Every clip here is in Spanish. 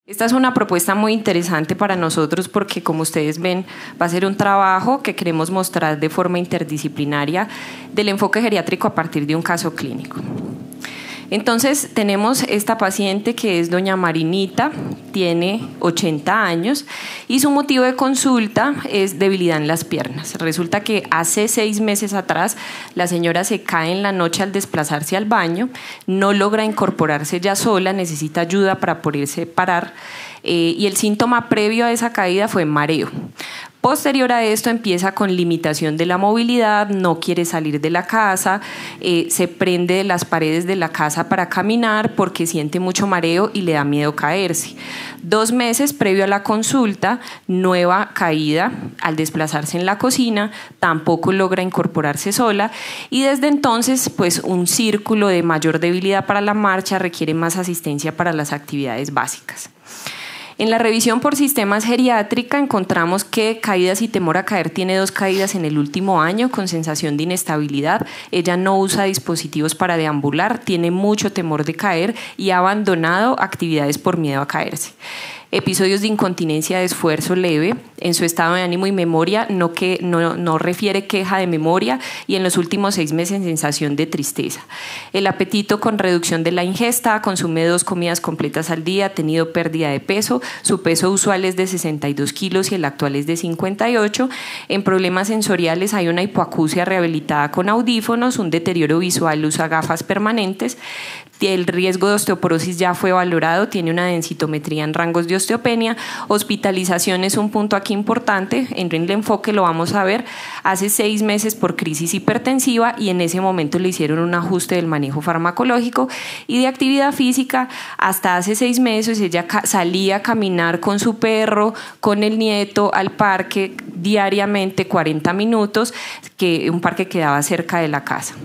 Esta es una propuesta muy interesante para nosotros porque, como ustedes ven, va a ser un trabajo que queremos mostrar de forma interdisciplinaria del enfoque geriátrico a partir de un caso clínico. Entonces tenemos esta paciente que es doña Marinita, tiene 80 años y su motivo de consulta es debilidad en las piernas. Resulta que hace 6 meses atrás la señora se cae en la noche al desplazarse al baño, no logra incorporarse ya sola, necesita ayuda para poderse parar y el síntoma previo a esa caída fue mareo. Posterior a esto empieza con limitación de la movilidad, no quiere salir de la casa, se prende de las paredes de la casa para caminar porque siente mucho mareo y le da miedo caerse. 2 meses previo a la consulta, nueva caída al desplazarse en la cocina, tampoco logra incorporarse sola y desde entonces pues un círculo de mayor debilidad para la marcha, requiere más asistencia para las actividades básicas. En la revisión por sistemas geriátrica encontramos que caídas y temor a caer tiene 2 caídas en el último año con sensación de inestabilidad. Ella no usa dispositivos para deambular, tiene mucho temor de caer y ha abandonado actividades por miedo a caerse. Episodios de incontinencia de esfuerzo leve, en su estado de ánimo y memoria no refiere queja de memoria y en los últimos 6 meses sensación de tristeza. El apetito con reducción de la ingesta, consume 2 comidas completas al día, ha tenido pérdida de peso, su peso usual es de 62 kilos y el actual es de 58. En problemas sensoriales hay una hipoacusia rehabilitada con audífonos, un deterioro visual, usa gafas permanentes. El riesgo de osteoporosis ya fue valorado, tiene una densitometría en rangos de osteopenia. Hospitalización es un punto aquí importante, en el enfoque lo vamos a ver, hace 6 meses por crisis hipertensiva y en ese momento le hicieron un ajuste del manejo farmacológico y de actividad física. Hasta hace 6 meses ella salía a caminar con su perro, con el nieto al parque diariamente 40 minutos, que un parque quedaba cerca de la casa.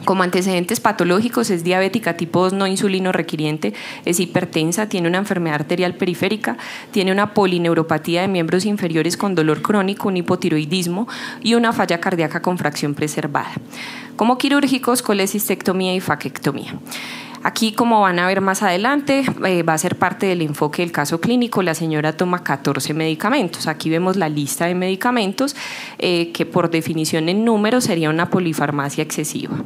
Como antecedentes patológicos es diabética tipo 2 no insulino requiriente, es hipertensa, tiene una enfermedad arterial periférica, tiene una polineuropatía de miembros inferiores con dolor crónico, un hipotiroidismo y una falla cardíaca con fracción preservada. Como quirúrgicos, colecistectomía y faquectomía. Aquí, como van a ver más adelante, va a ser parte del enfoque del caso clínico. La señora toma 14 medicamentos. Aquí vemos la lista de medicamentos que por definición en número sería una polifarmacia excesiva.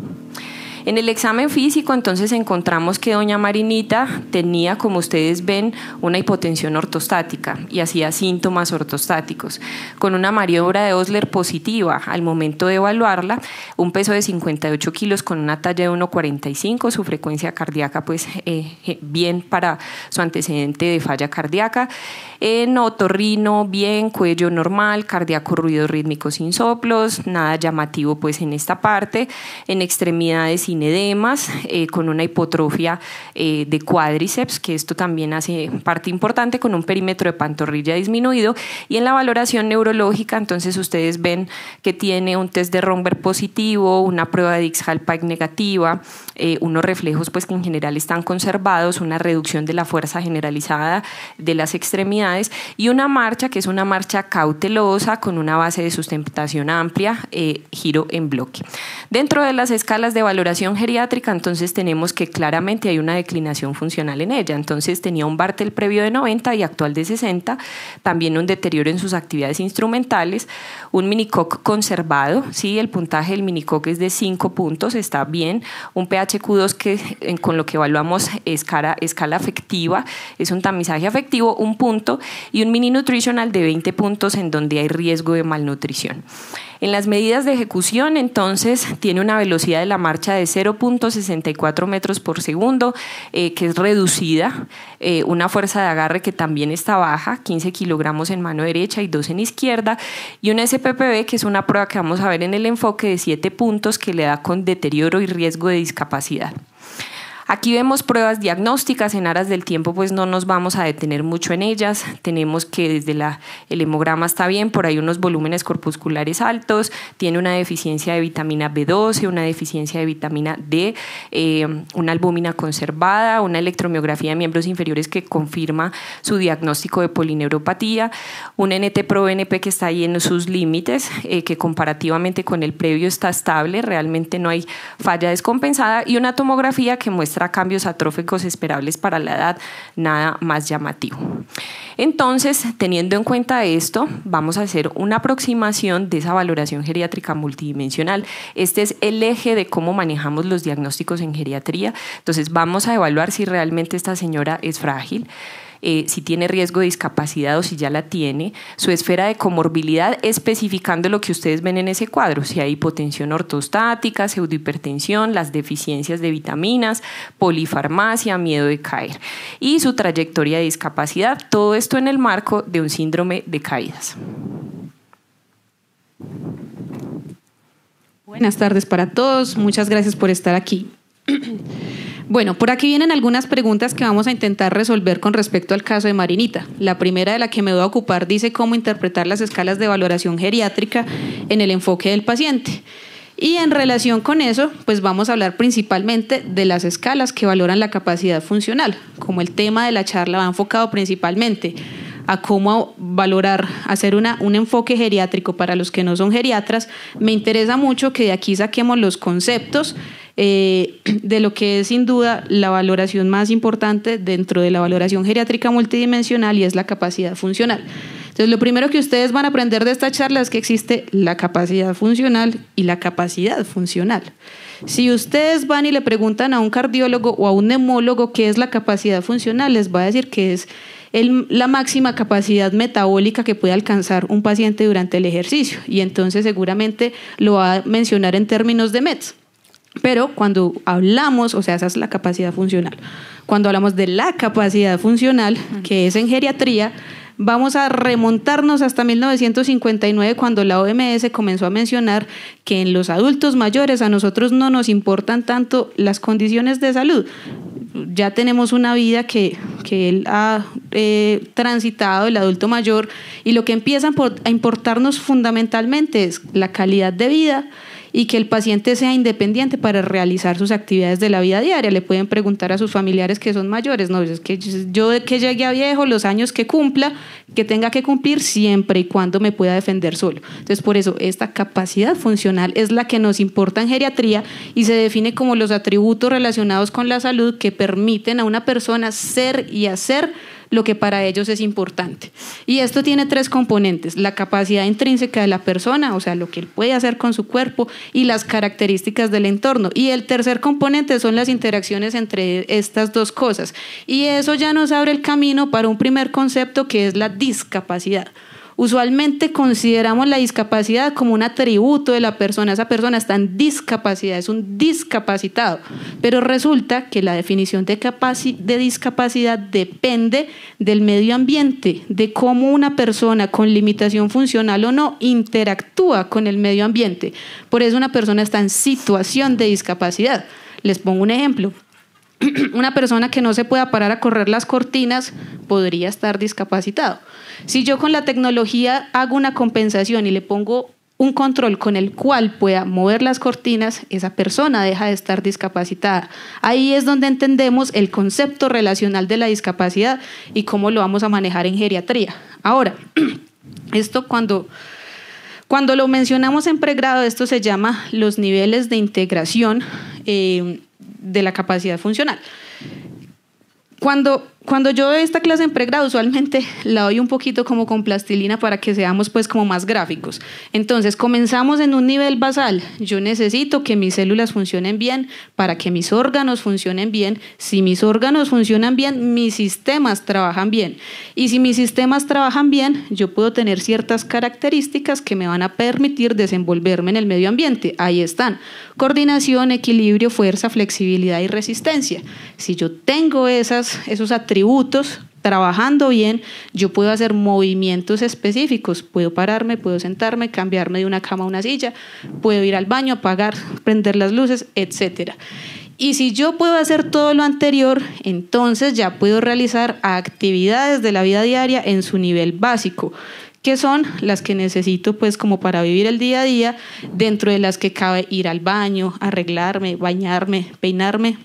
En el examen físico entonces encontramos que doña Marinita tenía, como ustedes ven, una hipotensión ortostática y hacía síntomas ortostáticos, con una maniobra de Osler positiva al momento de evaluarla, un peso de 58 kilos con una talla de 1,45, su frecuencia cardíaca pues bien para su antecedente de falla cardíaca, en otorrino bien, cuello normal, cardíaco ruido rítmico sin soplos, nada llamativo pues en esta parte, en extremidades sin edemas, con una hipotrofia de cuádriceps, que esto también hace parte importante, con un perímetro de pantorrilla disminuido, y en la valoración neurológica entonces ustedes ven que tiene un test de Romberg positivo, una prueba de Dix-Hallpike negativa, unos reflejos pues que en general están conservados, una reducción de la fuerza generalizada de las extremidades y una marcha que es una marcha cautelosa con una base de sustentación amplia, giro en bloque. Dentro de las escalas de valoración geriátrica entonces tenemos que claramente hay una declinación funcional en ella, entonces tenía un Bartel previo de 90 y actual de 60, también un deterioro en sus actividades instrumentales, un minicoc conservado, ¿sí? El puntaje del minicoc es de 5 puntos, está bien, un PHQ2 que con lo que evaluamos escala afectiva, es un tamizaje afectivo, 1 punto, y un mini nutritional de 20 puntos en donde hay riesgo de malnutrición. En las medidas de ejecución, entonces, tiene una velocidad de la marcha de 0,64 metros por segundo, que es reducida, una fuerza de agarre que también está baja, 15 kilogramos en mano derecha y 2 en izquierda, y un SPPB, que es una prueba que vamos a ver en el enfoque de 7 puntos, que le da con deterioro y riesgo de discapacidad. Aquí vemos pruebas diagnósticas, en aras del tiempo pues no nos vamos a detener mucho en ellas, tenemos que desde el hemograma está bien, por ahí unos volúmenes corpusculares altos, tiene una deficiencia de vitamina B12, una deficiencia de vitamina D, una albúmina conservada, una electromiografía de miembros inferiores que confirma su diagnóstico de polineuropatía, un NT-proBNP que está ahí en sus límites, que comparativamente con el previo está estable, realmente no hay falla descompensada, y una tomografía que muestra muestra cambios atróficos esperables para la edad, nada más llamativo. Entonces, teniendo en cuenta esto, vamos a hacer una aproximación de esa valoración geriátrica multidimensional. Este es el eje de cómo manejamos los diagnósticos en geriatría. Entonces, vamos a evaluar si realmente esta señora es frágil, si tiene riesgo de discapacidad o si ya la tiene, su esfera de comorbilidad, especificando lo que ustedes ven en ese cuadro, si hay hipotensión ortostática, pseudohipertensión, las deficiencias de vitaminas, polifarmacia, miedo de caer, y su trayectoria de discapacidad, todo esto en el marco de un síndrome de caídas. Buenas tardes para todos, muchas gracias por estar aquí. Bueno, por aquí vienen algunas preguntas que vamos a intentar resolver con respecto al caso de Marinita. La primera de la que me voy a ocupar dice cómo interpretar las escalas de valoración geriátrica en el enfoque del paciente. Y en relación con eso, pues vamos a hablar principalmente de las escalas que valoran la capacidad funcional. Como el tema de la charla va enfocado principalmente a cómo valorar, hacer un enfoque geriátrico para los que no son geriatras, me interesa mucho que de aquí saquemos los conceptos de lo que es sin duda la valoración más importante dentro de la valoración geriátrica multidimensional, y es la capacidad funcional. Entonces, lo primero que ustedes van a aprender de esta charla es que existe la capacidad funcional y la capacidad funcional. Si ustedes van y le preguntan a un cardiólogo o a un neumólogo qué es la capacidad funcional, les va a decir que es la máxima capacidad metabólica que puede alcanzar un paciente durante el ejercicio, y entonces seguramente lo va a mencionar en términos de METs. Pero cuando hablamos, o sea, esa es la capacidad funcional. Cuando hablamos de la capacidad funcional, que es en geriatría, vamos a remontarnos hasta 1959, cuando la OMS comenzó a mencionar que en los adultos mayores a nosotros no nos importan tanto las condiciones de salud. Ya tenemos una vida que él ha transitado, el adulto mayor, y lo que empieza a importarnos fundamentalmente es la calidad de vida y que el paciente sea independiente para realizar sus actividades de la vida diaria. Le pueden preguntar a sus familiares que son mayores, no, es que yo que llegue a viejo, los años que cumpla, que tenga que cumplir siempre y cuando me pueda defender solo. Entonces, por eso esta capacidad funcional es la que nos importa en geriatría y se define como los atributos relacionados con la salud que permiten a una persona ser y hacer lo que para ellos es importante. Y esto tiene tres componentes: la capacidad intrínseca de la persona, o sea, lo que él puede hacer con su cuerpo, y las características del entorno. Y el tercer componente son las interacciones entre estas dos cosas. Y eso ya nos abre el camino para un primer concepto, que es la discapacidad. Usualmente consideramos la discapacidad como un atributo de la persona. Esa persona está en discapacidad, es un discapacitado. Pero resulta que la definición de discapacidad depende del medio ambiente, de cómo una persona con limitación funcional o no interactúa con el medio ambiente. Por eso una persona está en situación de discapacidad. Les pongo un ejemplo. Una persona que no se pueda parar a correr las cortinas podría estar discapacitado. Si yo con la tecnología hago una compensación y le pongo un control con el cual pueda mover las cortinas, esa persona deja de estar discapacitada. Ahí es donde entendemos el concepto relacional de la discapacidad y cómo lo vamos a manejar en geriatría. Ahora, esto cuando lo mencionamos en pregrado, esto se llama los niveles de integración de la capacidad funcional. Cuando yo doy esta clase en pregrado, usualmente la doy un poquito como con plastilina para que seamos pues como más gráficos. Entonces, comenzamos en un nivel basal. Yo necesito que mis células funcionen bien para que mis órganos funcionen bien. Si mis órganos funcionan bien, mis sistemas trabajan bien. Y si mis sistemas trabajan bien, yo puedo tener ciertas características que me van a permitir desenvolverme en el medio ambiente. Ahí están: coordinación, equilibrio, fuerza, flexibilidad y resistencia. Si yo tengo esos atributos trabajando bien, yo puedo hacer movimientos específicos. Puedo pararme, puedo sentarme, cambiarme de una cama a una silla, puedo ir al baño, apagar, prender las luces, etc. Y si yo puedo hacer todo lo anterior, entonces ya puedo realizar actividades de la vida diaria en su nivel básico, que son las que necesito pues como para vivir el día a día, dentro de las que cabe ir al baño, arreglarme, bañarme, peinarme,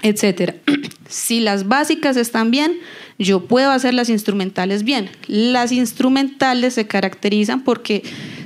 etcétera. Si las básicas están bien, yo puedo hacer las instrumentales bien. Las instrumentales se caracterizan porque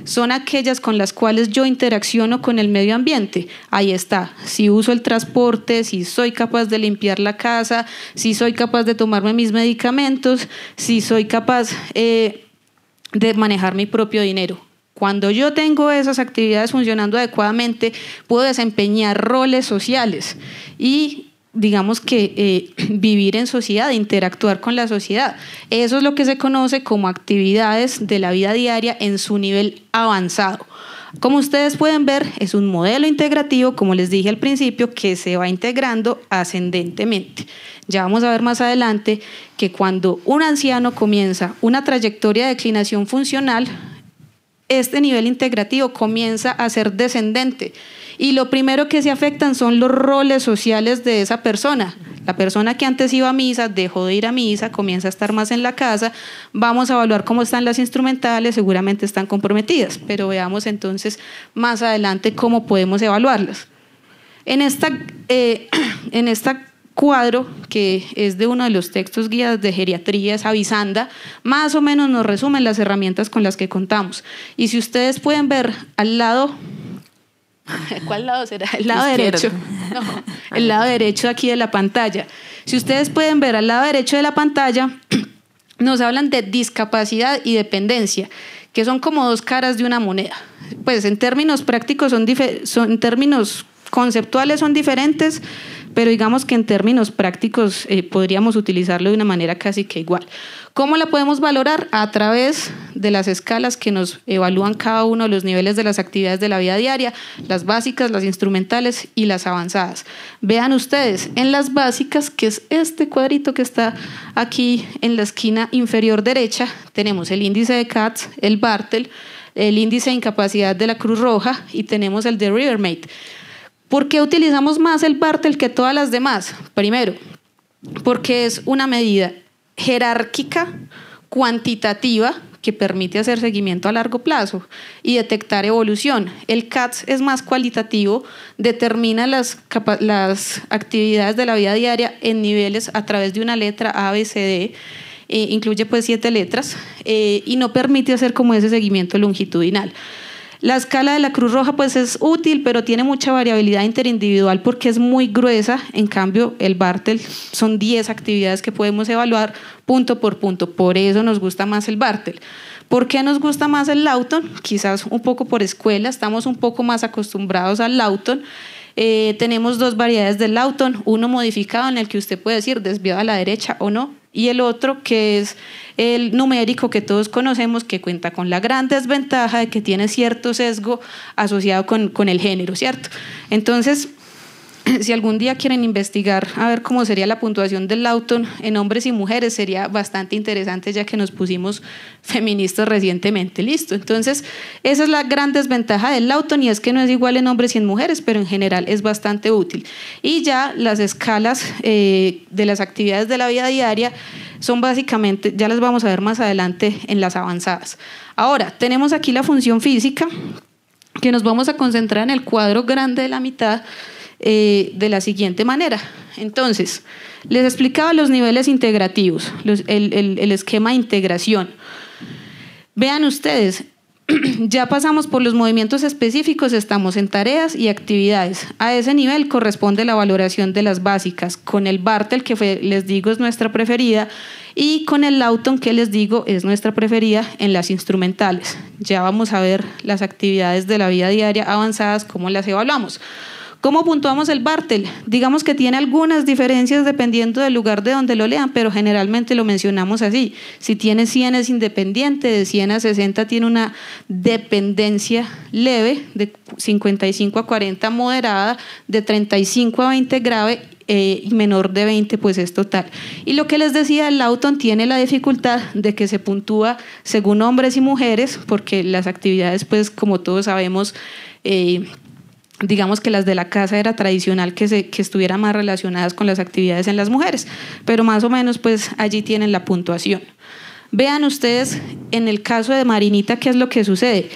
son aquellas con las cuales yo interacciono con el medio ambiente. Ahí está, si uso el transporte, si soy capaz de limpiar la casa, si soy capaz de tomarme mis medicamentos, si soy capaz de manejar mi propio dinero. Cuando yo tengo esas actividades funcionando adecuadamente, puedo desempeñar roles sociales y digamos que vivir en sociedad, interactuar con la sociedad. Eso es lo que se conoce como actividades de la vida diaria en su nivel avanzado. Como ustedes pueden ver, es un modelo integrativo, como les dije al principio, que se va integrando ascendentemente. Ya vamos a ver más adelante que cuando un anciano comienza una trayectoria de declinación funcional, este nivel integrativo comienza a ser descendente. Y lo primero que se afectan son los roles sociales de esa persona. La persona que antes iba a misa dejó de ir a misa, comienza a estar más en la casa. Vamos a evaluar cómo están las instrumentales, seguramente están comprometidas, pero veamos entonces más adelante cómo podemos evaluarlas. En esta cuadro, que es de uno de los textos guías de geriatría, es Avisanda, más o menos nos resumen las herramientas con las que contamos. Y si ustedes pueden ver al lado... ¿Cuál lado será? El lado derecho. No, el lado derecho aquí de la pantalla. Si ustedes pueden ver al lado derecho de la pantalla, nos hablan de discapacidad y dependencia, que son como dos caras de una moneda. Pues en términos prácticos en términos conceptuales son diferentes, pero digamos que en términos prácticos podríamos utilizarlo de una manera casi que igual. ¿Cómo la podemos valorar? A través de las escalas que nos evalúan cada uno de los niveles de las actividades de la vida diaria, las básicas, las instrumentales y las avanzadas. Vean ustedes, en las básicas, que es este cuadrito que está aquí en la esquina inferior derecha, tenemos el índice de CATS, el Bartel, el índice de incapacidad de la Cruz Roja y tenemos el de Rivermate. ¿Por qué utilizamos más el Bartel que todas las demás? Primero, porque es una medida jerárquica, cuantitativa, que permite hacer seguimiento a largo plazo y detectar evolución. El CATS es más cualitativo, determina las actividades de la vida diaria en niveles a través de una letra A, B, C, D, incluye pues 7 letras y no permite hacer como ese seguimiento longitudinal. La escala de la Cruz Roja pues es útil, pero tiene mucha variabilidad interindividual porque es muy gruesa. En cambio, el Bartel son 10 actividades que podemos evaluar punto por punto. Por eso nos gusta más el Bartel. ¿Por qué nos gusta más el Lawton? Quizás un poco por escuela, estamos un poco más acostumbrados al Lawton. Tenemos 2 variedades del Lawton, uno modificado en el que usted puede decir desviado a la derecha o no, y el otro que es el numérico que todos conocemos, que cuenta con la gran desventaja de que tiene cierto sesgo asociado con el género, ¿cierto? Entonces, si algún día quieren investigar a ver cómo sería la puntuación del Lawton en hombres y mujeres, sería bastante interesante ya que nos pusimos feministas recientemente. Listo. Entonces, esa es la gran desventaja del Lawton y es que no es igual en hombres y en mujeres, pero en general es bastante útil. Y ya las escalas de las actividades de la vida diaria son básicamente, ya las vamos a ver más adelante en las avanzadas. Ahora, tenemos aquí la función física, que nos vamos a concentrar en el cuadro grande de la mitad, de la siguiente manera. Entonces, les explicaba los niveles integrativos, el esquema de integración. Vean ustedes, ya pasamos por los movimientos específicos, estamos en tareas y actividades. A ese nivel corresponde la valoración de las básicas, con el Bartel, que les digo es nuestra preferida, y con el Lawton, que les digo es nuestra preferida en las instrumentales. Ya vamos a ver las actividades de la vida diaria avanzadas, cómo las evaluamos. ¿Cómo puntuamos el Bartel? Digamos que tiene algunas diferencias dependiendo del lugar de donde lo lean, pero generalmente lo mencionamos así. Si tiene 100 es independiente, de 100 a 60 tiene una dependencia leve, de 55 a 40 moderada, de 35 a 20 grave y menor de 20 pues es total. Y lo que les decía, el Lawton tiene la dificultad de que se puntúa según hombres y mujeres, porque las actividades pues como todos sabemos, digamos que las de la casa era tradicional que estuvieran más relacionadas con las actividades en las mujeres, pero más o menos pues allí tienen la puntuación. Vean ustedes en el caso de Marinita qué es lo que sucede.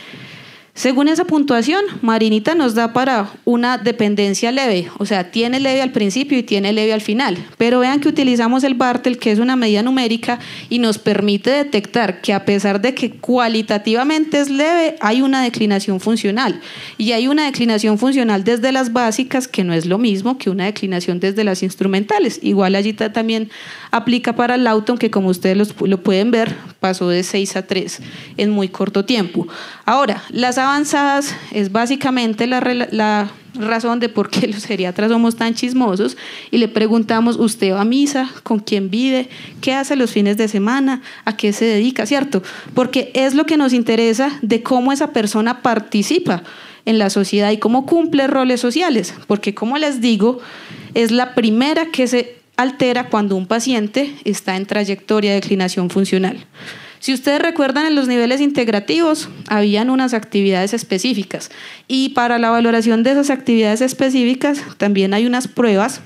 Según esa puntuación, Marinita nos da para una dependencia leve, o sea, tiene leve al principio y tiene leve al final. Pero vean que utilizamos el Bartel, que es una medida numérica, y nos permite detectar que a pesar de que cualitativamente es leve, hay una declinación funcional. Y hay una declinación funcional desde las básicas, que no es lo mismo que una declinación desde las instrumentales. Igual allí también aplica para el Lawton, que como ustedes lo pueden ver, pasó de 6 a 3 en muy corto tiempo. Ahora, las avanzadas es básicamente la razón de por qué los geriatras somos tan chismosos y le preguntamos: ¿usted va a misa? ¿Con quién vive? ¿Qué hace los fines de semana? ¿A qué se dedica? ¿Cierto? Porque es lo que nos interesa de cómo esa persona participa en la sociedad y cómo cumple roles sociales, porque como les digo, es la primera que se altera cuando un paciente está en trayectoria de declinación funcional. Si ustedes recuerdan, en los niveles integrativos habían unas actividades específicas y para la valoración de esas actividades específicas también hay unas pruebas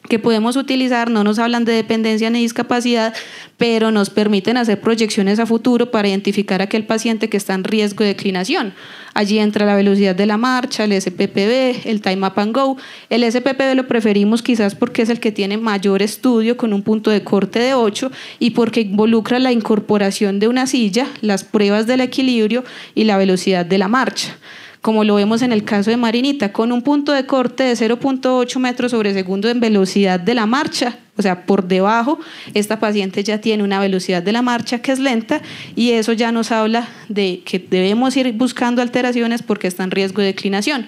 que podemos utilizar. No nos hablan de dependencia ni discapacidad, pero nos permiten hacer proyecciones a futuro para identificar a aquel paciente que está en riesgo de declinación. Allí entra la velocidad de la marcha, el SPPB, el Time Up and Go. El SPPB lo preferimos quizás porque es el que tiene mayor estudio, con un punto de corte de 8, y porque involucra la incorporación de una silla, las pruebas del equilibrio y la velocidad de la marcha, como lo vemos en el caso de Marinita, con un punto de corte de 0.8 metros sobre segundo en velocidad de la marcha. O sea, por debajo, esta paciente ya tiene una velocidad de la marcha que es lenta, y eso ya nos habla de que debemos ir buscando alteraciones porque está en riesgo de declinación.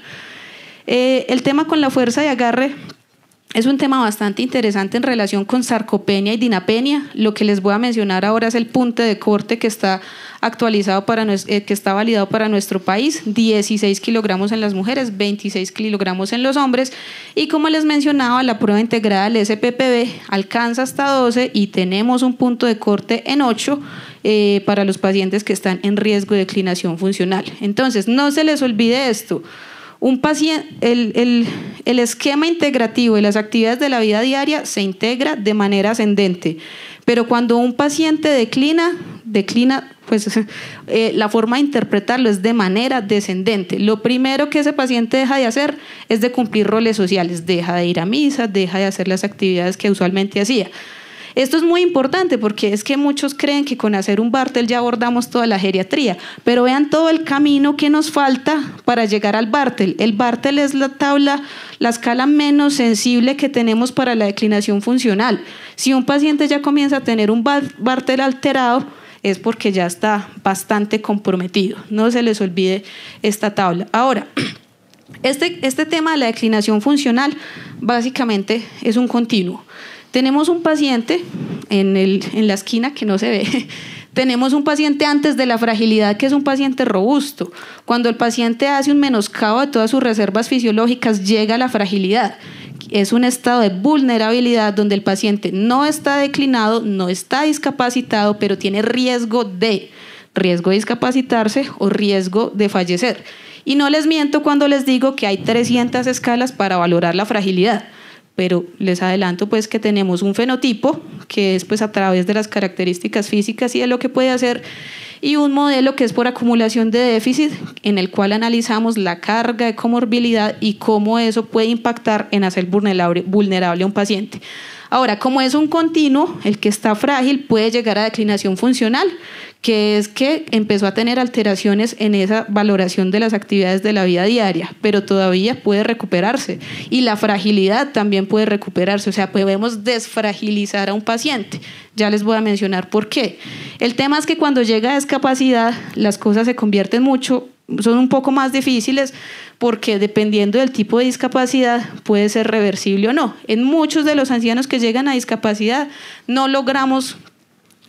El tema con la fuerza de agarre es un tema bastante interesante en relación con sarcopenia y dinapenia. Lo que les voy a mencionar ahora es el punto de corte que está actualizado que está validado para nuestro país: 16 kilogramos en las mujeres, 26 kilogramos en los hombres, y como les mencionaba, la prueba integrada del SPPB alcanza hasta 12 y tenemos un punto de corte en 8 para los pacientes que están en riesgo de declinación funcional. Entonces, no se les olvide esto: un paciente, el esquema integrativo y las actividades de la vida diaria se integra de manera ascendente, pero cuando un paciente declina, pues la forma de interpretarlo es de manera descendente. Lo primero que ese paciente deja de hacer es de cumplir roles sociales, deja de ir a misa, deja de hacer las actividades que usualmente hacía. Esto es muy importante porque es que muchos creen que con hacer un Bartel ya abordamos toda la geriatría, pero vean todo el camino que nos falta para llegar al Bartel. El Bartel es la escala menos sensible que tenemos para la declinación funcional. Si un paciente ya comienza a tener un Bartel alterado, es porque ya está bastante comprometido. No se les olvide esta tabla. Ahora, este tema de la declinación funcional básicamente es un continuo. Tenemos un paciente en la esquina que no se ve. Tenemos un paciente antes de la fragilidad, que es un paciente robusto. Cuando el paciente hace un menoscabo de todas sus reservas fisiológicas, llega a la fragilidad. Es un estado de vulnerabilidad donde el paciente no está declinado, no está discapacitado, pero tiene riesgo de discapacitarse o riesgo de fallecer. Y no les miento cuando les digo que hay 300 escalas para valorar la fragilidad. Pero les adelanto pues que tenemos un fenotipo, que es pues a través de las características físicas y de lo que puede hacer, y un modelo que es por acumulación de déficit, en el cual analizamos la carga de comorbilidad y cómo eso puede impactar en hacer vulnerable a un paciente. Ahora, como es un continuo, el que está frágil puede llegar a declinación funcional, que es que empezó a tener alteraciones en esa valoración de las actividades de la vida diaria, pero todavía puede recuperarse, y la fragilidad también puede recuperarse. O sea, podemos desfragilizar a un paciente. Ya les voy a mencionar por qué. El tema es que cuando llega a discapacidad, las cosas se convierten son un poco más difíciles, porque dependiendo del tipo de discapacidad puede ser reversible o no. En muchos de los ancianos que llegan a discapacidad no logramos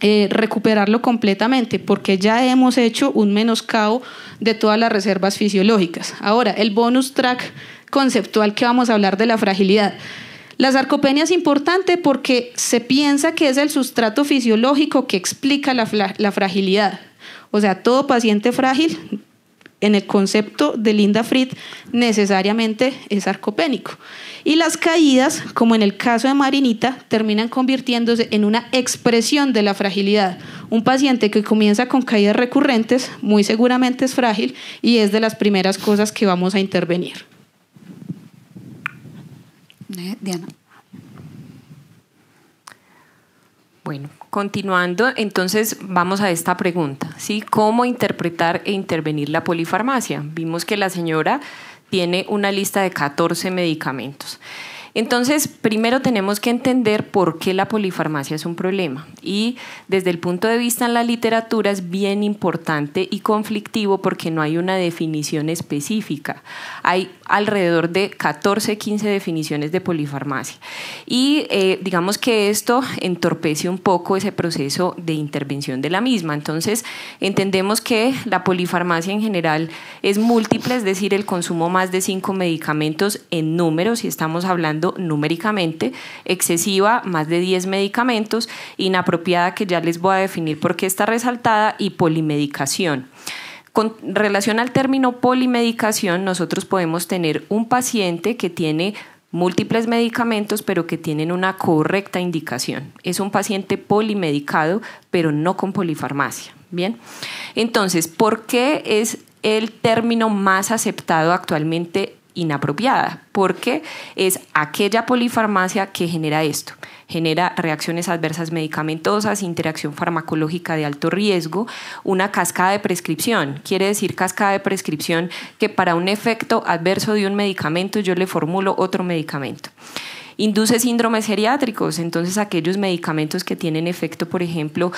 recuperarlo completamente, porque ya hemos hecho un menoscabo de todas las reservas fisiológicas. Ahora, el bonus track conceptual que vamos a hablar de la fragilidad. La sarcopenia es importante porque se piensa que es el sustrato fisiológico que explica la fragilidad. O sea, todo paciente frágil en el concepto de Linda Fried, necesariamente es sarcopénico. Y las caídas, como en el caso de Marinita, terminan convirtiéndose en una expresión de la fragilidad. Un paciente que comienza con caídas recurrentes, muy seguramente es frágil y es de las primeras cosas que vamos a intervenir. Diana. Bueno, continuando, entonces vamos a esta pregunta, ¿sí? ¿Cómo interpretar e intervenir la polifarmacia? Vimos que la señora tiene una lista de 14 medicamentos. Entonces, primero tenemos que entender por qué la polifarmacia es un problema. Y desde el punto de vista en la literatura es bien importante y conflictivo porque no hay una definición específica. Hay alrededor de 14, 15 definiciones de polifarmacia. Y digamos que esto entorpece un poco ese proceso de intervención de la misma. Entonces, entendemos que la polifarmacia en general es múltiple, es decir, el consumo más de 5 medicamentos en número, si estamos hablando numéricamente, excesiva, más de 10 medicamentos, inapropiada, que ya les voy a definir por qué está resaltada, y polimedicación. Con relación al término polimedicación, nosotros podemos tener un paciente que tiene múltiples medicamentos, pero que tienen una correcta indicación. Es un paciente polimedicado, pero no con polifarmacia. Bien, entonces, ¿por qué es el término más aceptado actualmente inapropiada? Porque es aquella polifarmacia que genera esto, genera reacciones adversas medicamentosas, interacción farmacológica de alto riesgo, una cascada de prescripción. Quiere decir cascada de prescripción que para un efecto adverso de un medicamento yo le formulo otro medicamento. Induce síndromes geriátricos, entonces aquellos medicamentos que tienen efecto, por ejemplo,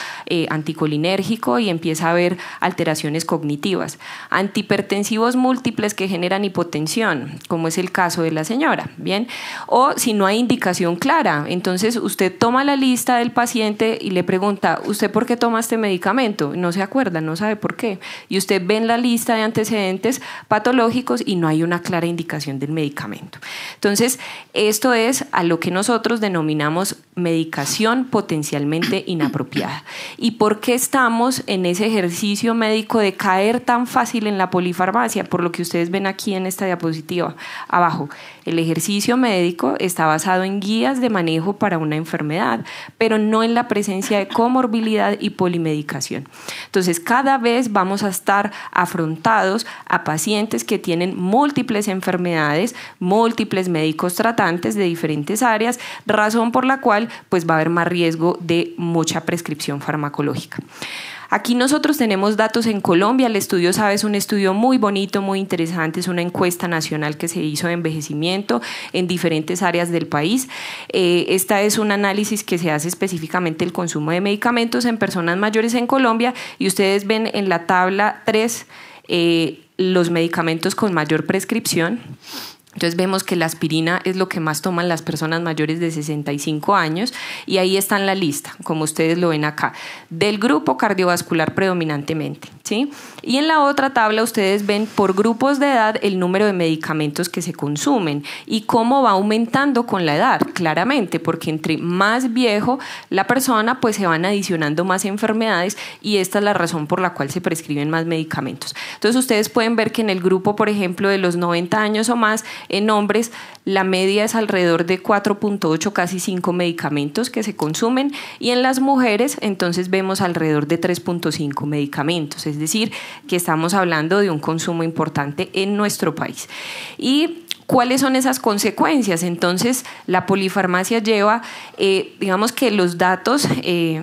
anticolinérgico, y empieza a haber alteraciones cognitivas. Antihipertensivos múltiples que generan hipotensión, como es el caso de la señora, ¿bien? O si no hay indicación clara, entonces usted toma la lista del paciente y le pregunta, ¿usted por qué toma este medicamento? No se acuerda, no sabe por qué. Y usted ve en la lista de antecedentes patológicos y no hay una clara indicación del medicamento. Entonces, esto es a lo que nosotros denominamos medicación potencialmente inapropiada. ¿Y por qué estamos en ese ejercicio médico de caer tan fácil en la polifarmacia? Por lo que ustedes ven aquí en esta diapositiva abajo. El ejercicio médico está basado en guías de manejo para una enfermedad, pero no en la presencia de comorbilidad y polimedicación. Entonces, cada vez vamos a estar afrontados a pacientes que tienen múltiples enfermedades, múltiples médicos tratantes de diferentes áreas, razón por la cual pues va a haber más riesgo de mucha prescripción farmacológica. Aquí nosotros tenemos datos en Colombia. El estudio SABE es un estudio muy bonito, muy interesante. Es una encuesta nacional que se hizo de envejecimiento en diferentes áreas del país. Esta es un análisis que se hace específicamente del consumo de medicamentos en personas mayores en Colombia, y ustedes ven en la tabla 3 los medicamentos con mayor prescripción. Entonces vemos que la aspirina es lo que más toman las personas mayores de 65 años, y ahí está en la lista, como ustedes lo ven acá, del grupo cardiovascular predominantemente, ¿sí? Y en la otra tabla ustedes ven por grupos de edad el número de medicamentos que se consumen y cómo va aumentando con la edad, claramente, porque entre más viejo la persona, pues se van adicionando más enfermedades, y esta es la razón por la cual se prescriben más medicamentos. Entonces ustedes pueden ver que en el grupo, por ejemplo, de los 90 años o más, en hombres, la media es alrededor de 4.8, casi 5 medicamentos que se consumen, y en las mujeres entonces vemos alrededor de 3.5 medicamentos, es decir, que estamos hablando de un consumo importante en nuestro país. Y ¿cuáles son esas consecuencias? Entonces, la polifarmacia lleva, digamos que los datos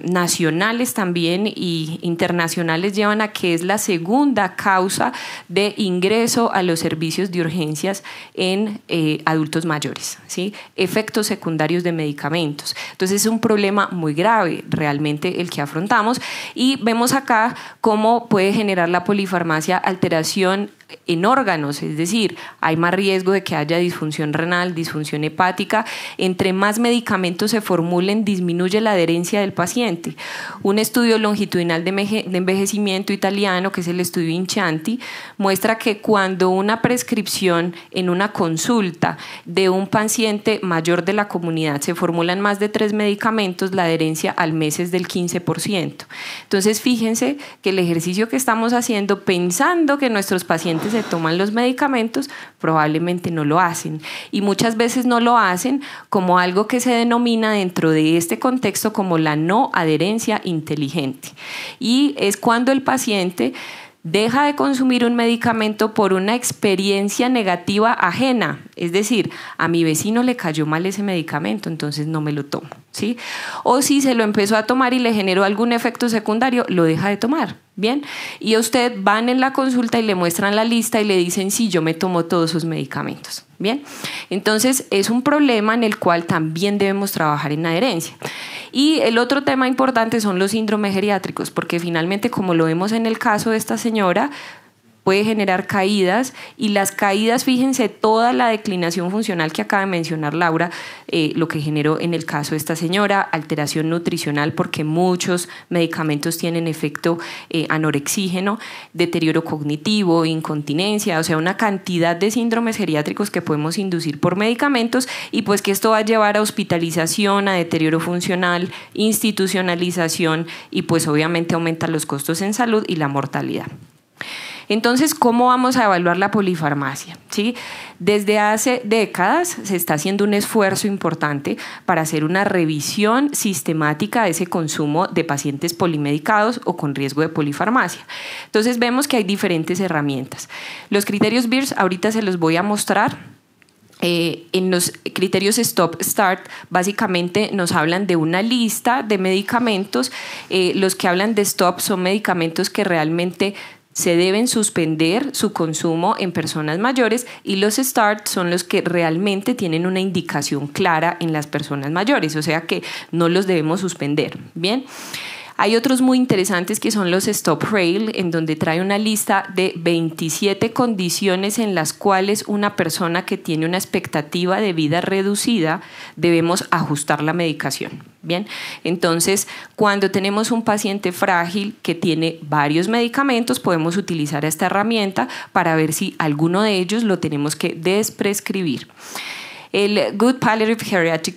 nacionales también y internacionales llevan a que es la segunda causa de ingreso a los servicios de urgencias en adultos mayores, ¿sí? Efectos secundarios de medicamentos. Entonces, es un problema muy grave realmente el que afrontamos, y vemos acá cómo puede generar la polifarmacia alteración en órganos, es decir, hay más riesgo de que haya disfunción renal, disfunción hepática. Entre más medicamentos se formulen, disminuye la adherencia del paciente. Un estudio longitudinal de envejecimiento italiano, que es el estudio Incianti, muestra que cuando una prescripción en una consulta de un paciente mayor de la comunidad se formulan más de 3 medicamentos, la adherencia al mes es del 15%. Entonces, fíjense que el ejercicio que estamos haciendo pensando que nuestros pacientes se toman los medicamentos, probablemente no lo hacen, y muchas veces no lo hacen como algo que se denomina dentro de este contexto como la no adherencia inteligente, y es cuando el paciente deja de consumir un medicamento por una experiencia negativa ajena, es decir, a mi vecino le cayó mal ese medicamento, entonces no me lo tomo, ¿sí? O si se lo empezó a tomar y le generó algún efecto secundario, lo deja de tomar, ¿bien? Y a usted van en la consulta y le muestran la lista y le dicen, sí, yo me tomo todos sus medicamentos, ¿bien? Entonces es un problema en el cual también debemos trabajar en adherencia. Y el otro tema importante son los síndromes geriátricos, porque finalmente, como lo vemos en el caso de esta señora, puede generar caídas, y las caídas, fíjense, toda la declinación funcional que acaba de mencionar Laura, lo que generó en el caso de esta señora, alteración nutricional porque muchos medicamentos tienen efecto anorexígeno, deterioro cognitivo, incontinencia, o sea, una cantidad de síndromes geriátricos que podemos inducir por medicamentos, y pues que esto va a llevar a hospitalización, a deterioro funcional, institucionalización, y pues obviamente aumenta los costos en salud y la mortalidad. Entonces, ¿cómo vamos a evaluar la polifarmacia? ¿Sí? Desde hace décadas se está haciendo un esfuerzo importante para hacer una revisión sistemática de ese consumo de pacientes polimedicados o con riesgo de polifarmacia. Entonces, vemos que hay diferentes herramientas. Los criterios Beers, ahorita se los voy a mostrar. En los criterios Stop-Start básicamente nos hablan de una lista de medicamentos. Los que hablan de Stop son medicamentos que realmente se deben suspender su consumo en personas mayores, y los START son los que realmente tienen una indicación clara en las personas mayores, o sea que no los debemos suspender. Bien. Hay otros muy interesantes que son los Stop Rail, en donde trae una lista de 27 condiciones en las cuales una persona que tiene una expectativa de vida reducida debemos ajustar la medicación. Bien, entonces cuando tenemos un paciente frágil que tiene varios medicamentos, podemos utilizar esta herramienta para ver si alguno de ellos lo tenemos que desprescribir. El Good Palliative Geriatric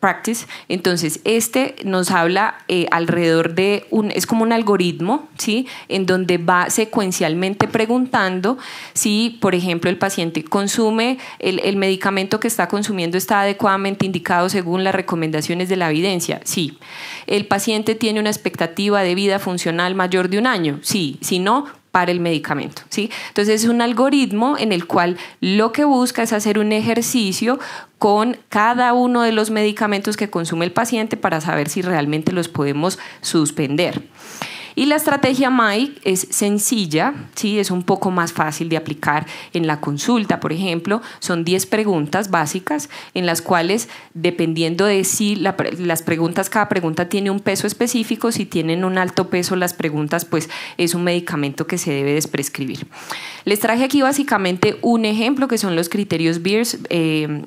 Practice, entonces este nos habla alrededor de es como un algoritmo, ¿sí? En donde va secuencialmente preguntando si, por ejemplo, el paciente consume el medicamento que está consumiendo está adecuadamente indicado según las recomendaciones de la evidencia. Sí. El paciente tiene una expectativa de vida funcional mayor de 1 año. Sí. Si no, para el medicamento, ¿sí? Entonces es un algoritmo en el cual lo que busca es hacer un ejercicio con cada uno de los medicamentos que consume el paciente para saber si realmente los podemos suspender. Y la estrategia MAI es sencilla, ¿sí? Es un poco más fácil de aplicar en la consulta, por ejemplo. Son 10 preguntas básicas en las cuales, dependiendo de si las preguntas, cada pregunta tiene un peso específico, si tienen un alto peso las preguntas, pues es un medicamento que se debe desprescribir. Les traje aquí básicamente un ejemplo que son los criterios Beers.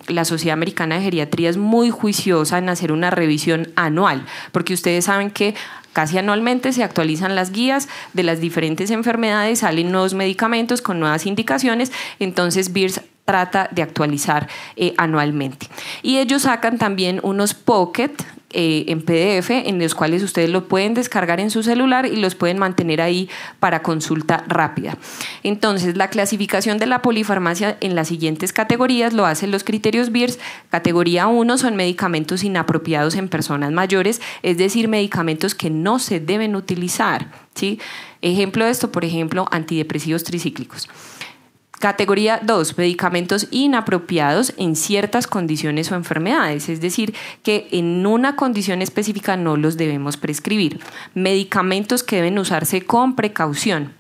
La Sociedad Americana de Geriatría es muy juiciosa en hacer una revisión anual, porque ustedes saben que casi anualmente se actualizan las guías de las diferentes enfermedades, salen nuevos medicamentos con nuevas indicaciones, entonces Beers trata de actualizar anualmente. Y ellos sacan también unos pocket en PDF en los cuales ustedes lo pueden descargar en su celular y los pueden mantener ahí para consulta rápida. Entonces, la clasificación de la polifarmacia en las siguientes categorías lo hacen los criterios Beers. Categoría 1 son medicamentos inapropiados en personas mayores, es decir, medicamentos que no se deben utilizar, ¿sí? Ejemplo de esto, por ejemplo, antidepresivos tricíclicos. Categoría 2, medicamentos inapropiados en ciertas condiciones o enfermedades, es decir, que en una condición específica no los debemos prescribir. Medicamentos que deben usarse con precaución.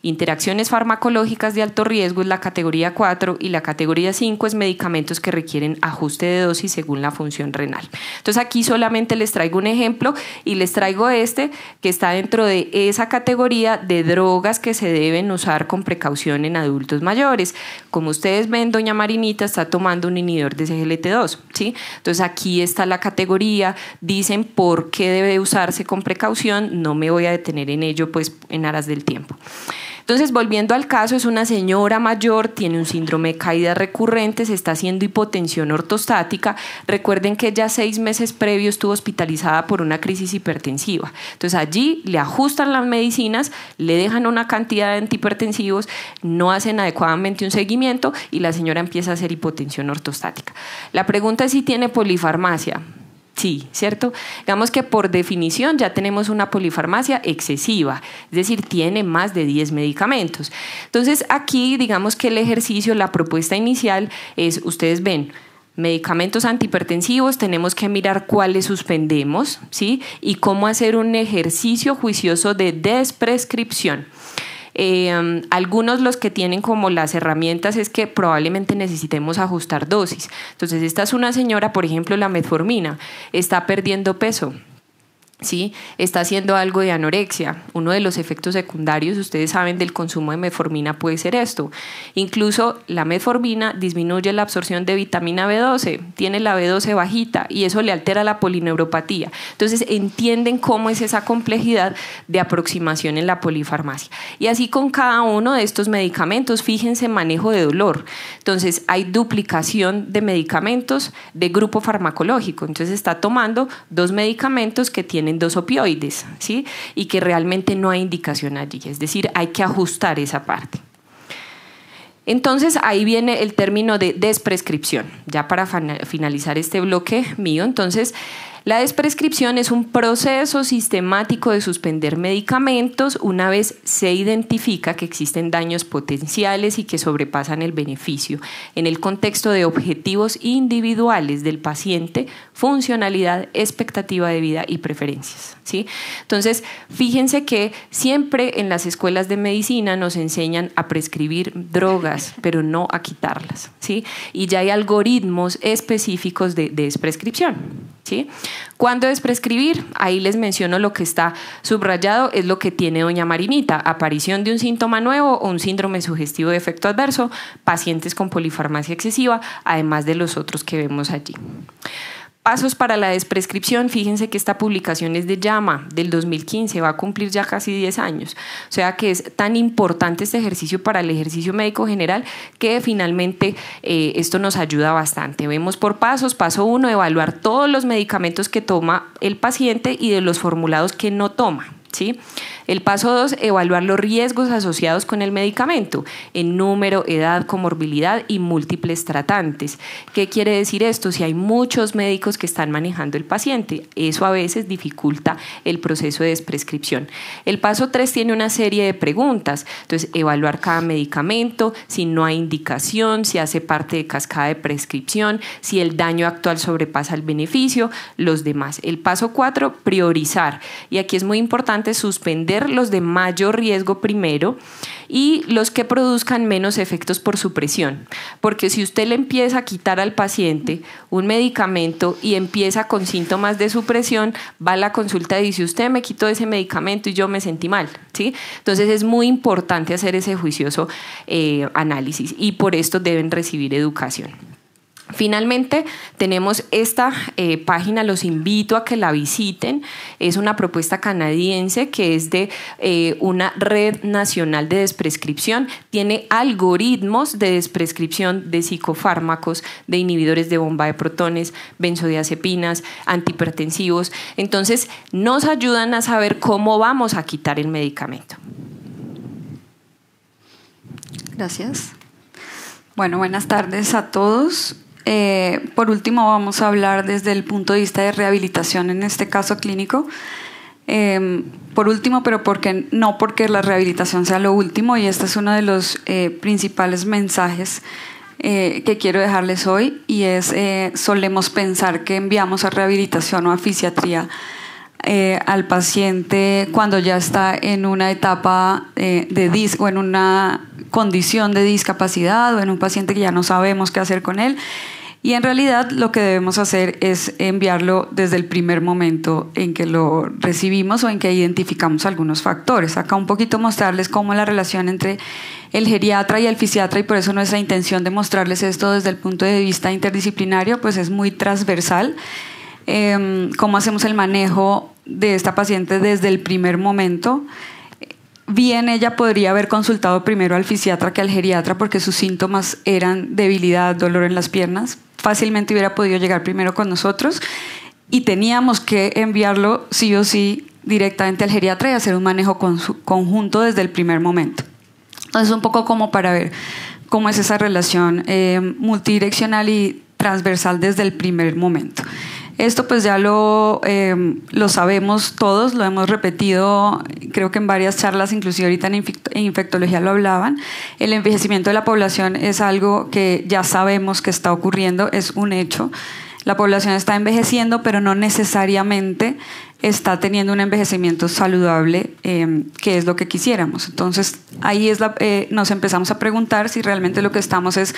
Interacciones farmacológicas de alto riesgo es la categoría 4 y la categoría 5 es medicamentos que requieren ajuste de dosis según la función renal. Entonces aquí solamente les traigo un ejemplo y les traigo este que está dentro de esa categoría de drogas que se deben usar con precaución en adultos mayores. Como ustedes ven, doña Marinita está tomando un inhibidor de SGLT2, ¿sí? Entonces aquí está la categoría, dicen por qué debe usarse con precaución, no me voy a detener en ello pues en aras del tiempo. Entonces, volviendo al caso, es una señora mayor, tiene un síndrome de caídas recurrentes, está haciendo hipotensión ortostática. Recuerden que ya 6 meses previos estuvo hospitalizada por una crisis hipertensiva. Entonces, allí le ajustan las medicinas, le dejan una cantidad de antihipertensivos, no hacen adecuadamente un seguimiento y la señora empieza a hacer hipotensión ortostática. La pregunta es si tiene polifarmacia. Sí, ¿cierto? Digamos que por definición ya tenemos una polifarmacia excesiva, es decir, tiene más de 10 medicamentos. Entonces aquí digamos que el ejercicio, la propuesta inicial es, ustedes ven, medicamentos antihipertensivos, tenemos que mirar cuáles suspendemos, ¿sí? Y cómo hacer un ejercicio juicioso de desprescripción. Algunos los que tienen como las herramientas es que probablemente necesitemos ajustar dosis. Entonces esta es una señora, por ejemplo, la metformina, está perdiendo peso, ¿sí? Está haciendo algo de anorexia. Uno de los efectos secundarios, ustedes saben, del consumo de metformina puede ser esto. Incluso la metformina disminuye la absorción de vitamina B12, tiene la B12 bajita y eso le altera la polineuropatía. Entonces entienden cómo es esa complejidad de aproximación en la polifarmacia. Y así con cada uno de estos medicamentos, fíjense, manejo de dolor. Entonces hay duplicación de medicamentos de grupo farmacológico. Entonces está tomando 2 medicamentos que tienen 2 opioides, ¿sí? Y que realmente no hay indicación allí, es decir, hay que ajustar esa parte. Entonces ahí viene el término de desprescripción, ya para finalizar este bloque mío. Entonces la desprescripción es un proceso sistemático de suspender medicamentos una vez se identifica que existen daños potenciales y que sobrepasan el beneficio en el contexto de objetivos individuales del paciente, funcionalidad, expectativa de vida y preferencias, ¿sí? Entonces, fíjense que siempre en las escuelas de medicina nos enseñan a prescribir drogas, pero no a quitarlas, ¿sí? Y ya hay algoritmos específicos de desprescripción, ¿sí? ¿Cuándo desprescribir? Ahí les menciono lo que está subrayado, es lo que tiene doña Marinita: aparición de un síntoma nuevo o un síndrome sugestivo de efecto adverso, pacientes con polifarmacia excesiva, además de los otros que vemos allí. Pasos para la desprescripción. Fíjense que esta publicación es de JAMA del 2015, va a cumplir ya casi 10 años. O sea que es tan importante este ejercicio para el ejercicio médico general que finalmente esto nos ayuda bastante. Vemos por pasos. Paso 1, evaluar todos los medicamentos que toma el paciente y de los formulados que no toma, ¿sí? El paso 2, evaluar los riesgos asociados con el medicamento en número, edad, comorbilidad y múltiples tratantes. ¿Qué quiere decir esto? Si hay muchos médicos que están manejando el paciente, eso a veces dificulta el proceso de desprescripción. El paso 3 tiene una serie de preguntas. Entonces, evaluar cada medicamento, si no hay indicación, si hace parte de cascada de prescripción, si el daño actual sobrepasa el beneficio, los demás. El paso 4, priorizar. Y aquí es muy importante suspender los de mayor riesgo primero y los que produzcan menos efectos por supresión, porque si usted le empieza a quitar al paciente un medicamento y empieza con síntomas de supresión, va a la consulta y dice: usted me quitó ese medicamento y yo me sentí mal, ¿sí? Entonces es muy importante hacer ese juicioso análisis y por esto deben recibir educación. Finalmente, tenemos esta página, los invito a que la visiten. Es una propuesta canadiense que es de una red nacional de desprescripción. Tiene algoritmos de desprescripción de psicofármacos, de inhibidores de bomba de protones, benzodiazepinas, antihipertensivos. Entonces, nos ayudan a saber cómo vamos a quitar el medicamento. Gracias. Bueno, buenas tardes a todos. Por último, vamos a hablar desde el punto de vista de rehabilitación en este caso clínico. Por último, pero no porque la rehabilitación sea lo último, y este es uno de los principales mensajes que quiero dejarles hoy, y es solemos pensar que enviamos a rehabilitación o a fisiatría al paciente cuando ya está en una etapa o en una condición de discapacidad o en un paciente que ya no sabemos qué hacer con él. Y en realidad lo que debemos hacer es enviarlo desde el primer momento en que lo recibimos o en que identificamos algunos factores. Acá un poquito mostrarles cómo la relación entre el geriatra y el fisiatra, y por eso nuestra intención de mostrarles esto desde el punto de vista interdisciplinario, pues es muy transversal. Cómo hacemos el manejo de esta paciente desde el primer momento. Bien, ella podría haber consultado primero al fisiatra que al geriatra porque sus síntomas eran debilidad, dolor en las piernas. Fácilmente hubiera podido llegar primero con nosotros y teníamos que enviarlo sí o sí directamente al geriatra y hacer un manejo conjunto desde el primer momento. Entonces, un poco como para ver cómo es esa relación multidireccional y transversal desde el primer momento. Esto pues ya lo sabemos todos, lo hemos repetido creo que en varias charlas, inclusive ahorita en infectología lo hablaban. El envejecimiento de la población es algo que ya sabemos que está ocurriendo, es un hecho. La población está envejeciendo, pero no necesariamente está teniendo un envejecimiento saludable, que es lo que quisiéramos. Entonces ahí nos empezamos a preguntar si realmente lo que estamos es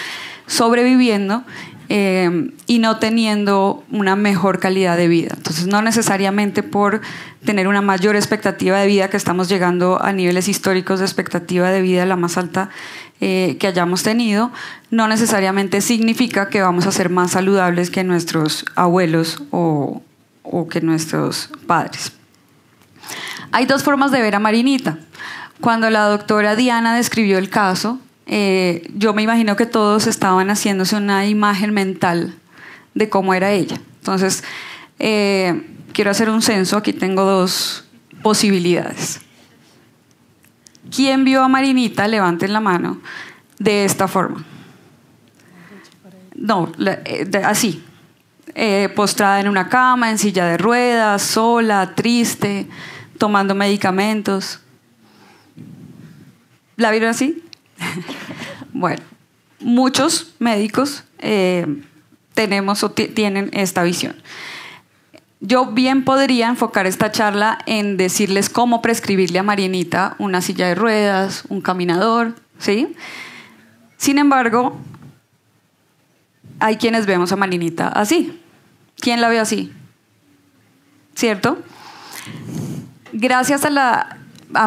sobreviviendo y no teniendo una mejor calidad de vida. Entonces, no necesariamente por tener una mayor expectativa de vida, que estamos llegando a niveles históricos de expectativa de vida la más alta que hayamos tenido, no necesariamente significa que vamos a ser más saludables que nuestros abuelos o que nuestros padres. Hay dos formas de ver a Marinita. Cuando la doctora Diana describió el caso, yo me imagino que todos estaban haciéndose una imagen mental de cómo era ella. Entonces, quiero hacer un censo. Aquí tengo dos posibilidades. ¿Quién vio a Marinita? Levanten la mano. De esta forma. No, así. Postrada en una cama, en silla de ruedas, sola, triste, tomando medicamentos. ¿La vieron así? Bueno, muchos médicos tenemos o tienen esta visión. Yo bien podría enfocar esta charla en decirles cómo prescribirle a Marinita una silla de ruedas, un caminador, ¿sí? Sin embargo, hay quienes vemos a Marinita así. ¿Quién la ve así? ¿Cierto? Gracias a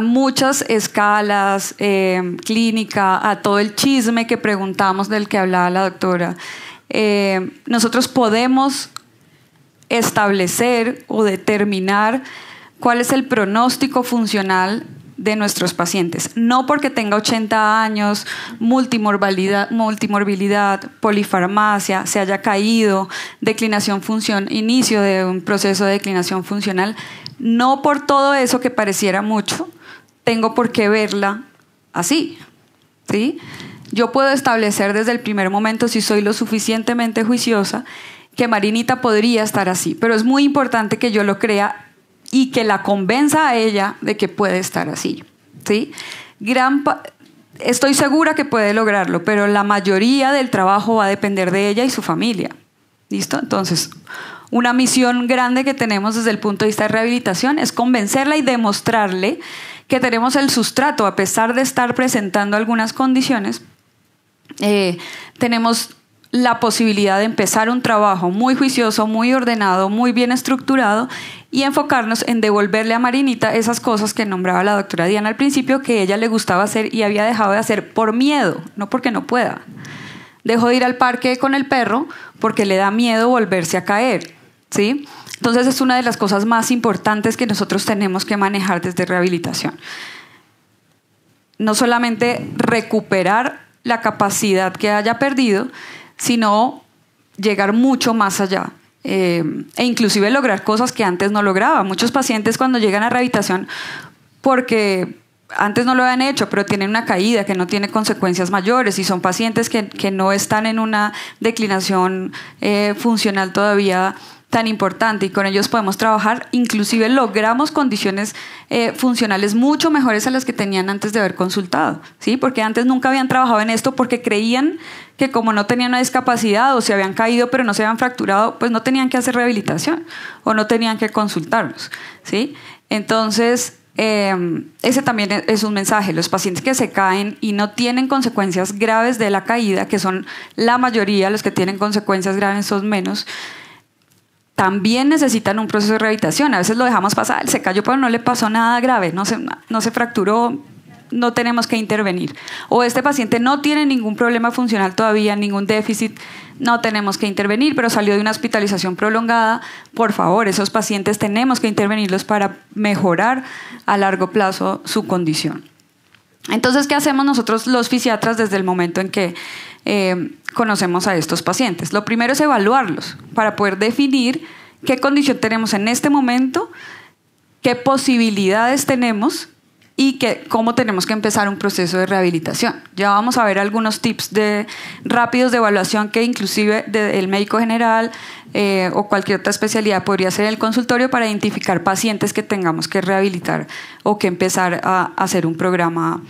muchas escalas, clínica, a todo el chisme que preguntamos del que hablaba la doctora, nosotros podemos establecer o determinar cuál es el pronóstico funcional de nuestros pacientes. No porque tenga 80 años, multimorbilidad, polifarmacia, se haya caído, inicio de un proceso de declinación funcional. No por todo eso que pareciera mucho, tengo por qué verla así, ¿sí? Yo puedo establecer desde el primer momento, si soy lo suficientemente juiciosa, que Marinita podría estar así, pero es muy importante que yo lo crea y que la convenza a ella de que puede estar así, ¿sí? Estoy segura que puede lograrlo, pero la mayoría del trabajo va a depender de ella y su familia. ¿Listo? Entonces, una misión grande que tenemos desde el punto de vista de rehabilitación es convencerla y demostrarle que tenemos el sustrato, a pesar de estar presentando algunas condiciones, tenemos la posibilidad de empezar un trabajo muy juicioso, muy ordenado, muy bien estructurado y enfocarnos en devolverle a Marinita esas cosas que nombraba la doctora Diana al principio, que a ella le gustaba hacer y había dejado de hacer por miedo, no porque no pueda. Dejó de ir al parque con el perro porque le da miedo volverse a caer, ¿sí? Entonces es una de las cosas más importantes que nosotros tenemos que manejar desde rehabilitación. No solamente recuperar la capacidad que haya perdido, sino llegar mucho más allá e inclusive lograr cosas que antes no lograba. Muchos pacientes cuando llegan a rehabilitación, porque antes no lo habían hecho, pero tienen una caída que no tiene consecuencias mayores y son pacientes que no están en una declinación funcional todavía tan importante, y con ellos podemos trabajar, inclusive logramos condiciones funcionales mucho mejores a las que tenían antes de haber consultado, ¿sí? Porque antes nunca habían trabajado en esto porque creían que como no tenían una discapacidad o se habían caído pero no se habían fracturado, pues no tenían que hacer rehabilitación o no tenían que consultarlos, ¿sí? Entonces, ese también es un mensaje. Los pacientes que se caen y no tienen consecuencias graves de la caída, que son la mayoría, los que tienen consecuencias graves son menos, también necesitan un proceso de rehabilitación. A veces lo dejamos pasar, se cayó pero no le pasó nada grave, no se fracturó, no tenemos que intervenir. O este paciente no tiene ningún problema funcional todavía, ningún déficit, no tenemos que intervenir, pero salió de una hospitalización prolongada. Por favor, esos pacientes tenemos que intervenirlos para mejorar a largo plazo su condición. Entonces, ¿qué hacemos nosotros los fisiatras desde el momento en que conocemos a estos pacientes? Lo primero es evaluarlos para poder definir qué condición tenemos en este momento, qué posibilidades tenemos y cómo tenemos que empezar un proceso de rehabilitación. Ya vamos a ver algunos tips rápidos de evaluación que inclusive el médico general o cualquier otra especialidad podría hacer en el consultorio para identificar pacientes que tengamos que rehabilitar o que empezar a hacer un programa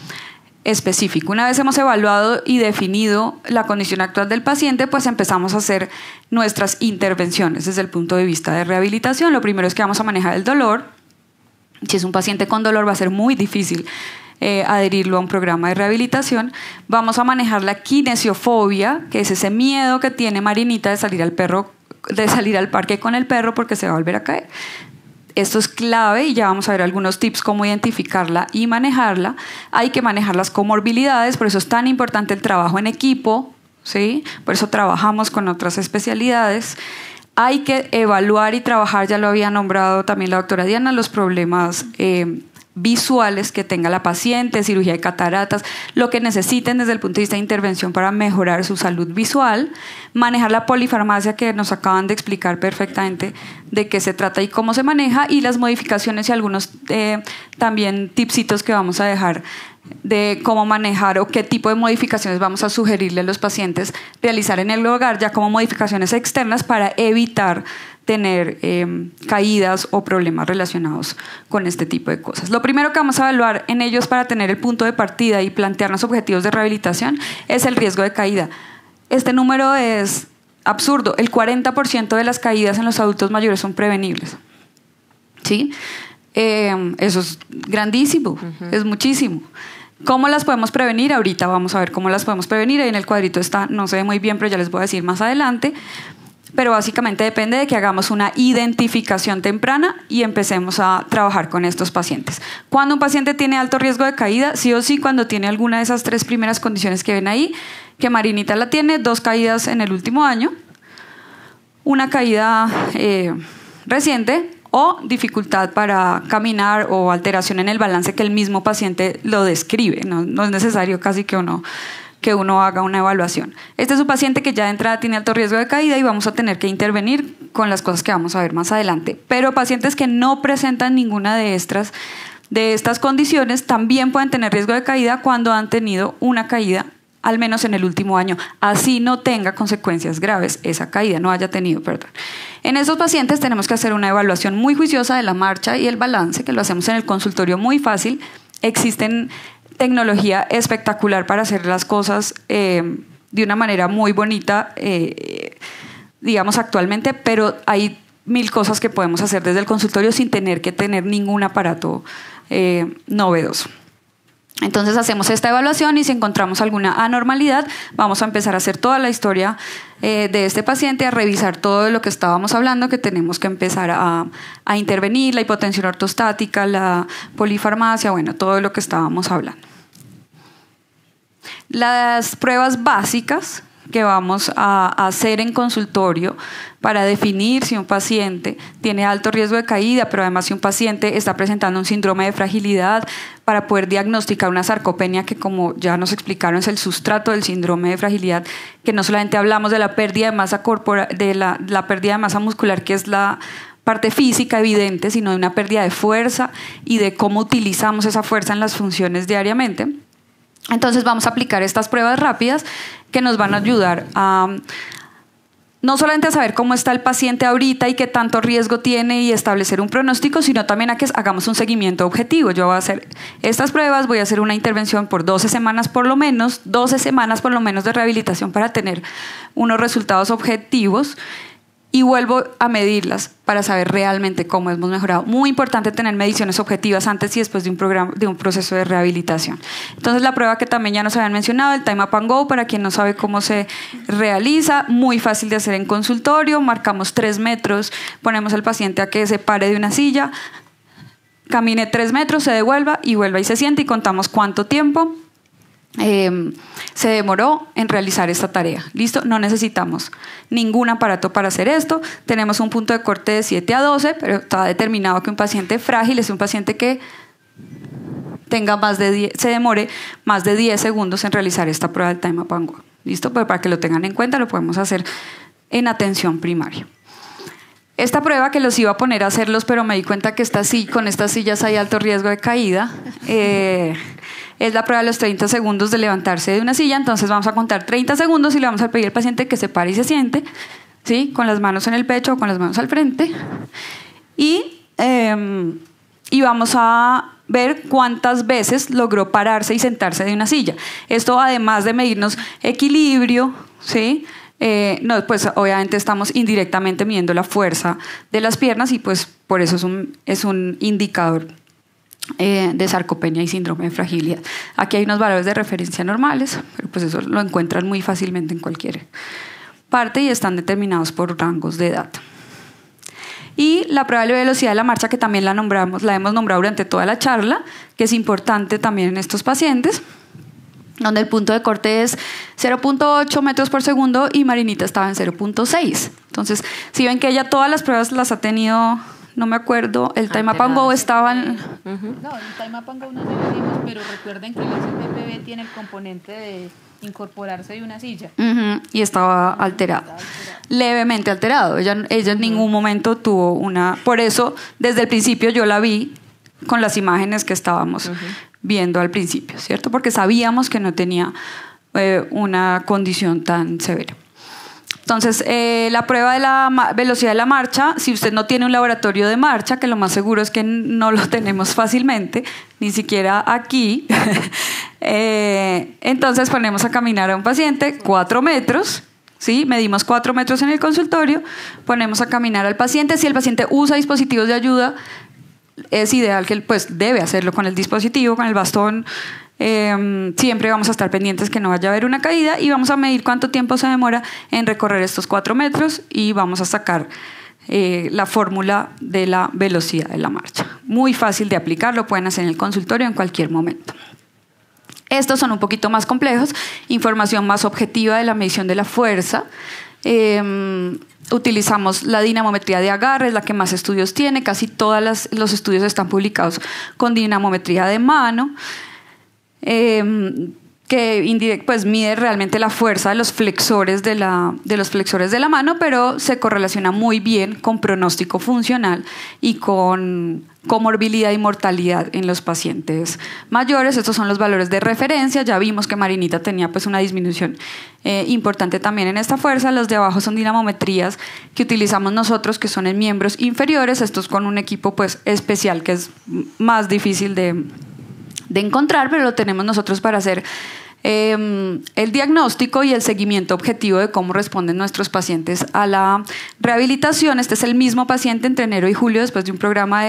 específico. Una vez hemos evaluado y definido la condición actual del paciente, pues empezamos a hacer nuestras intervenciones desde el punto de vista de rehabilitación. Lo primero es que vamos a manejar el dolor. Si es un paciente con dolor, va a ser muy difícil adherirlo a un programa de rehabilitación. Vamos a manejar la kinesiofobia, que es ese miedo que tiene Marinita de salir al parque con el perro porque se va a volver a caer. Esto es clave y ya vamos a ver algunos tips cómo identificarla y manejarla. Hay que manejar las comorbilidades, por eso es tan importante el trabajo en equipo, ¿sí? Por eso trabajamos con otras especialidades. Hay que evaluar y trabajar, ya lo había nombrado también la doctora Diana, los problemas visuales que tenga la paciente, cirugía de cataratas, lo que necesiten desde el punto de vista de intervención para mejorar su salud visual, manejar la polifarmacia que nos acaban de explicar perfectamente de qué se trata y cómo se maneja, y las modificaciones y algunos también tipsitos que vamos a dejar de cómo manejar o qué tipo de modificaciones vamos a sugerirle a los pacientes realizar en el hogar, ya como modificaciones externas para evitar tener caídas o problemas relacionados con este tipo de cosas. Lo primero que vamos a evaluar en ellos para tener el punto de partida y plantearnos objetivos de rehabilitación es el riesgo de caída. Este número es absurdo. El 40% de las caídas en los adultos mayores son prevenibles. ¿Sí? Eso es grandísimo, es muchísimo. ¿Cómo las podemos prevenir? Ahorita vamos a ver cómo las podemos prevenir. Ahí en el cuadrito está, no se ve muy bien, pero ya les voy a decir más adelante. Pero básicamente depende de que hagamos una identificación temprana y empecemos a trabajar con estos pacientes. Cuando un paciente tiene alto riesgo de caída, sí o sí, cuando tiene alguna de esas 3 primeras condiciones que ven ahí, que Marinita la tiene, 2 caídas en el último año, una caída reciente o dificultad para caminar o alteración en el balance que el mismo paciente lo describe. No es necesario casi que uno haga una evaluación. Este es un paciente que ya de entrada tiene alto riesgo de caída y vamos a tener que intervenir con las cosas que vamos a ver más adelante. Pero pacientes que no presentan ninguna de estas condiciones también pueden tener riesgo de caída cuando han tenido una caída al menos en el último año, así no tenga consecuencias graves esa caída, no haya tenido, perdón. En esos pacientes tenemos que hacer una evaluación muy juiciosa de la marcha y el balance, que lo hacemos en el consultorio muy fácil. Existen tecnología espectacular para hacer las cosas de una manera muy bonita, digamos actualmente, pero hay 1000 cosas que podemos hacer desde el consultorio sin tener que tener ningún aparato novedoso. Entonces hacemos esta evaluación y si encontramos alguna anormalidad, vamos a empezar a hacer toda la historia de este paciente, a revisar todo lo que estábamos hablando, que tenemos que empezar a intervenir, la hipotensión ortostática, la polifarmacia, bueno, todo lo que estábamos hablando. Las pruebas básicas que vamos a hacer en consultorio para definir si un paciente tiene alto riesgo de caída, pero además si un paciente está presentando un síndrome de fragilidad, para poder diagnosticar una sarcopenia que, como ya nos explicaron, es el sustrato del síndrome de fragilidad, que no solamente hablamos de la pérdida de masa corporal, de la pérdida de masa muscular, que es la parte física evidente, sino de una pérdida de fuerza y de cómo utilizamos esa fuerza en las funciones diariamente. Entonces vamos a aplicar estas pruebas rápidas que nos van a ayudar a no solamente a saber cómo está el paciente ahorita y qué tanto riesgo tiene y establecer un pronóstico, sino también a que hagamos un seguimiento objetivo. Yo voy a hacer estas pruebas, voy a hacer una intervención por 12 semanas por lo menos de rehabilitación para tener unos resultados objetivos y vuelvo a medirlas para saber realmente cómo hemos mejorado. Muy importante tener mediciones objetivas antes y después de un proceso de rehabilitación. Entonces, la prueba que también ya nos habían mencionado, el Time Up and Go, para quien no sabe cómo se realiza, muy fácil de hacer en consultorio, marcamos 3 metros, ponemos al paciente a que se pare de una silla, camine 3 metros, se devuelva y vuelva y se siente y contamos cuánto tiempo se demoró en realizar esta tarea. ¿Listo? No necesitamos ningún aparato para hacer esto. Tenemos un punto de corte de 7 a 12, pero está determinado que un paciente frágil es un paciente que tenga se demore más de 10 segundos en realizar esta prueba del Time Up and Go. ¿Listo? Pero para que lo tengan en cuenta, lo podemos hacer en atención primaria. Esta prueba que los iba a poner a hacerlos, pero me di cuenta que con estas sillas hay alto riesgo de caída. Es la prueba de los 30 segundos de levantarse de una silla. Entonces vamos a contar 30 segundos y le vamos a pedir al paciente que se pare y se siente, ¿sí? Con las manos en el pecho o con las manos al frente. Y vamos a ver cuántas veces logró pararse y sentarse de una silla. Esto, además de medirnos equilibrio, ¿sí? No, pues obviamente estamos indirectamente midiendo la fuerza de las piernas y pues por eso es un indicador de sarcopenia y síndrome de fragilidad. Aquí hay unos valores de referencia normales, pero pues eso lo encuentran muy fácilmente en cualquier parte y están determinados por rangos de edad. Y la prueba de velocidad de la marcha, que también la hemos nombrado durante toda la charla, que es importante también en estos pacientes, donde el punto de corte es 0.8 metros por segundo y Marinita estaba en 0.6. Entonces, si ven que ella todas las pruebas las ha tenido, no me acuerdo, el Time Up and Go estaban... No, el Time Up and Go no se lo dimos, pero recuerden que el SPPB tiene el componente de incorporarse de una silla. Y estaba alterado, levemente alterado. Ella en ningún momento tuvo una... Por eso, desde el principio yo la vi con las imágenes que estábamos viendo al principio, ¿cierto? Porque sabíamos que no tenía una condición tan severa. Entonces, la prueba de la velocidad de la marcha, si usted no tiene un laboratorio de marcha, que lo más seguro es que no lo tenemos fácilmente, ni siquiera aquí, entonces ponemos a caminar a un paciente 4 metros, ¿sí? Medimos 4 metros en el consultorio, ponemos a caminar al paciente. Si el paciente usa dispositivos de ayuda, es ideal que él pues debe hacerlo con el dispositivo, con el bastón. Siempre vamos a estar pendientes que no vaya a haber una caída y vamos a medir cuánto tiempo se demora en recorrer estos 4 metros y vamos a sacar la fórmula de la velocidad de la marcha. Muy fácil de aplicar, lo pueden hacer en el consultorio en cualquier momento. Estos son un poquito más complejos, información más objetiva de la medición de la fuerza. Utilizamos la dinamometría de agarre, es la que más estudios tiene, casi todos los estudios están publicados con dinamometría de mano, que pues mide realmente la fuerza de los flexores de la mano, pero se correlaciona muy bien con pronóstico funcional y con comorbilidad y mortalidad en los pacientes mayores. Estos son los valores de referencia. Ya vimos que Marinita tenía pues una disminución importante también en esta fuerza. Los de abajo son dinamometrías que utilizamos nosotros, que son en miembros inferiores. Estos con un equipo pues especial que es más difícil de encontrar, pero lo tenemos nosotros para hacer el diagnóstico y el seguimiento objetivo de cómo responden nuestros pacientes a la rehabilitación. Este es el mismo paciente entre enero y julio después de un programa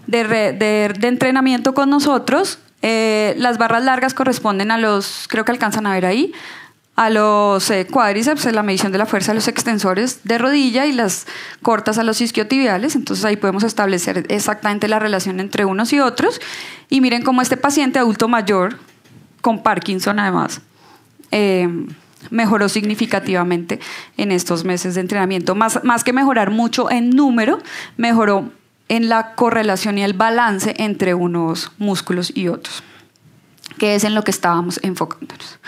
de entrenamiento con nosotros. Las barras largas corresponden a los, creo que alcanzan a ver ahí, a los cuádriceps, la medición de la fuerza de los extensores de rodilla, y las cortas a los isquiotibiales. Entonces ahí podemos establecer exactamente la relación entre unos y otros. Y miren cómo este paciente adulto mayor, con Parkinson además, mejoró significativamente en estos meses de entrenamiento. Más que mejorar mucho en número, mejoró en la correlación y el balance entre unos músculos y otros, que es en lo que estábamos enfocándonos.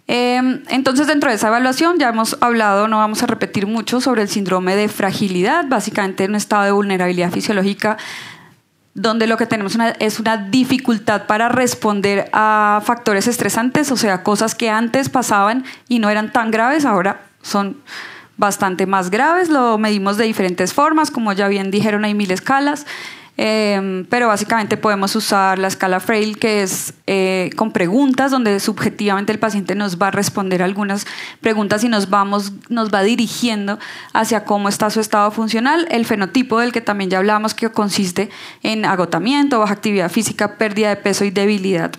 Entonces, dentro de esa evaluación ya hemos hablado, no vamos a repetir mucho, sobre el síndrome de fragilidad, básicamente un estado de vulnerabilidad fisiológica donde lo que tenemos es una dificultad para responder a factores estresantes, o sea, cosas que antes pasaban y no eran tan graves, ahora son bastante más graves. Lo medimos de diferentes formas, como ya bien dijeron, hay 1000 escalas. Pero básicamente podemos usar la escala Frail, que es con preguntas, donde subjetivamente el paciente nos va a responder algunas preguntas y nos va dirigiendo hacia cómo está su estado funcional. El fenotipo, del que también ya hablamos, que consiste en agotamiento, baja actividad física, pérdida de peso y debilidad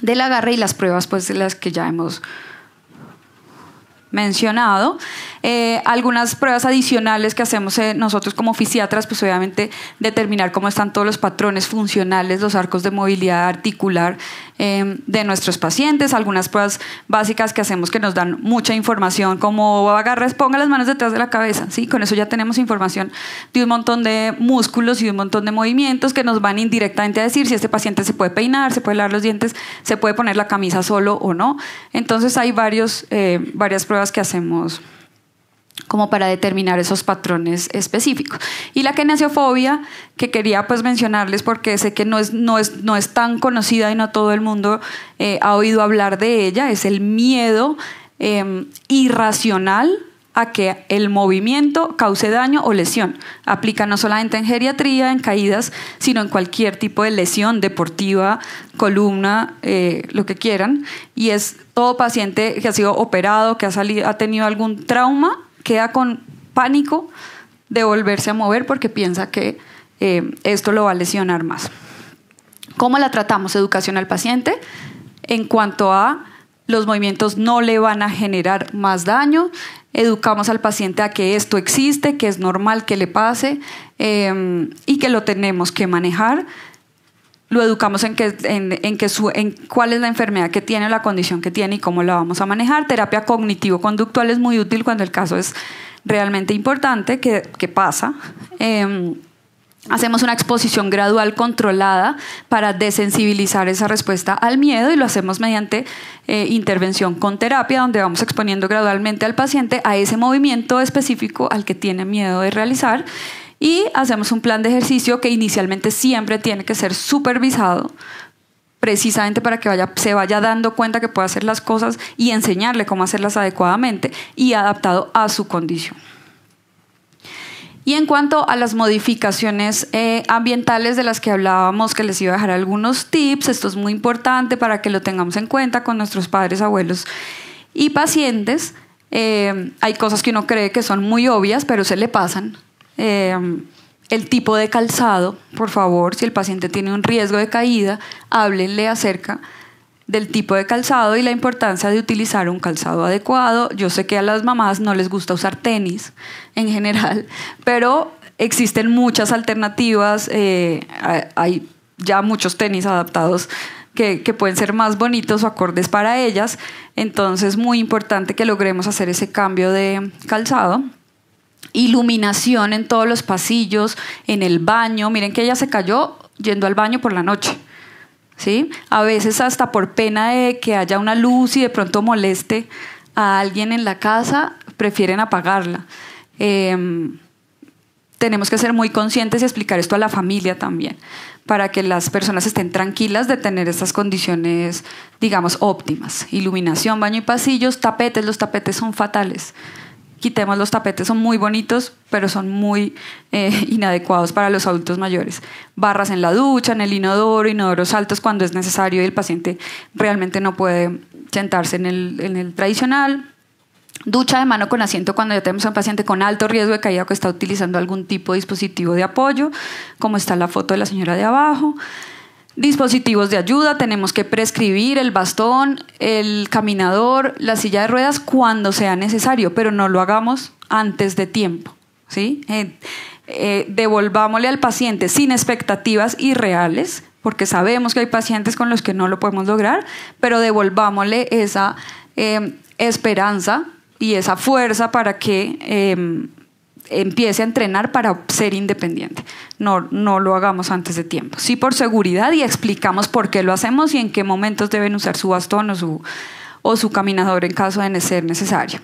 del agarre, y las pruebas, pues, de las que ya hemos mencionado. Algunas pruebas adicionales que hacemos nosotros como fisiatras, pues obviamente determinar cómo están todos los patrones funcionales, los arcos de movilidad articular de nuestros pacientes. Algunas pruebas básicas que hacemos que nos dan mucha información, como agarres, ponga las manos detrás de la cabeza, ¿sí? Con eso ya tenemos información de un montón de músculos y un montón de movimientos que nos van indirectamente a decir si este paciente se puede peinar, se puede lavar los dientes, se puede poner la camisa solo o no. Entonces hay varias pruebas que hacemos como para determinar esos patrones específicos. Y la kinesiofobia, que quería pues mencionarles porque sé que no es tan conocida y no todo el mundo ha oído hablar de ella, es el miedo irracional a que el movimiento cause daño o lesión. Aplica no solamente en geriatría, en caídas, sino en cualquier tipo de lesión deportiva, columna, lo que quieran. Y es todo paciente que ha sido operado, que ha tenido algún trauma, queda con pánico de volverse a mover porque piensa que esto lo va a lesionar más. ¿Cómo la tratamos? Educación al paciente en cuanto a los movimientos no le van a generar más daño. Educamos al paciente a que esto existe, que es normal que le pase y que lo tenemos que manejar. Lo educamos en cuál es la enfermedad que tiene, la condición que tiene y cómo la vamos a manejar. Terapia cognitivo-conductual es muy útil cuando el caso es realmente importante, que pasa. Hacemos una exposición gradual controlada para desensibilizar esa respuesta al miedo, y lo hacemos mediante intervención con terapia, donde vamos exponiendo gradualmente al paciente a ese movimiento específico al que tiene miedo de realizar. Y hacemos un plan de ejercicio que inicialmente siempre tiene que ser supervisado, precisamente para que se vaya dando cuenta que puede hacer las cosas y enseñarle cómo hacerlas adecuadamente y adaptado a su condición. Y en cuanto a las modificaciones ambientales de las que hablábamos, que les iba a dejar algunos tips, esto es muy importante para que lo tengamos en cuenta con nuestros padres, abuelos y pacientes. Hay cosas que uno cree que son muy obvias, pero se le pasan. El tipo de calzado, por favor, si el paciente tiene un riesgo de caída, háblenle acerca del tipo de calzado y la importancia de utilizar un calzado adecuado. Yo sé que a las mamás no les gusta usar tenis en general, pero existen muchas alternativas. Hay ya muchos tenis adaptados que pueden ser más bonitos o acordes para ellas. Entonces, muy importante que logremos hacer ese cambio de calzado. Iluminación en todos los pasillos, en el baño. Miren que ella se cayó yendo al baño por la noche, ¿sí? A veces hasta por pena de que haya una luz y de pronto moleste a alguien en la casa, prefieren apagarla. Tenemos que ser muy conscientes y explicar esto a la familia también, para que las personas estén tranquilas de tener estas condiciones, digamos, óptimas. Iluminación, baño y pasillos. Tapetes, los tapetes son fatales. Quitemos los tapetes, son muy bonitos, pero son muy inadecuados para los adultos mayores. Barras en la ducha, en el inodoro, inodoros altos cuando es necesario y el paciente realmente no puede sentarse en el tradicional. Ducha de mano con asiento cuando ya tenemos a un paciente con alto riesgo de caída que está utilizando algún tipo de dispositivo de apoyo, como está la foto de la señora de abajo. Dispositivos de ayuda, tenemos que prescribir el bastón, el caminador, la silla de ruedas cuando sea necesario, pero no lo hagamos antes de tiempo, ¿sí? Devolvámosle al paciente sin expectativas irreales, porque sabemos que hay pacientes con los que no lo podemos lograr, pero devolvámosle esa esperanza y esa fuerza para que empiece a entrenar para ser independiente. No lo hagamos antes de tiempo. Sí, por seguridad, y explicamos por qué lo hacemos y en qué momentos deben usar su bastón o su caminador en caso de ser necesario.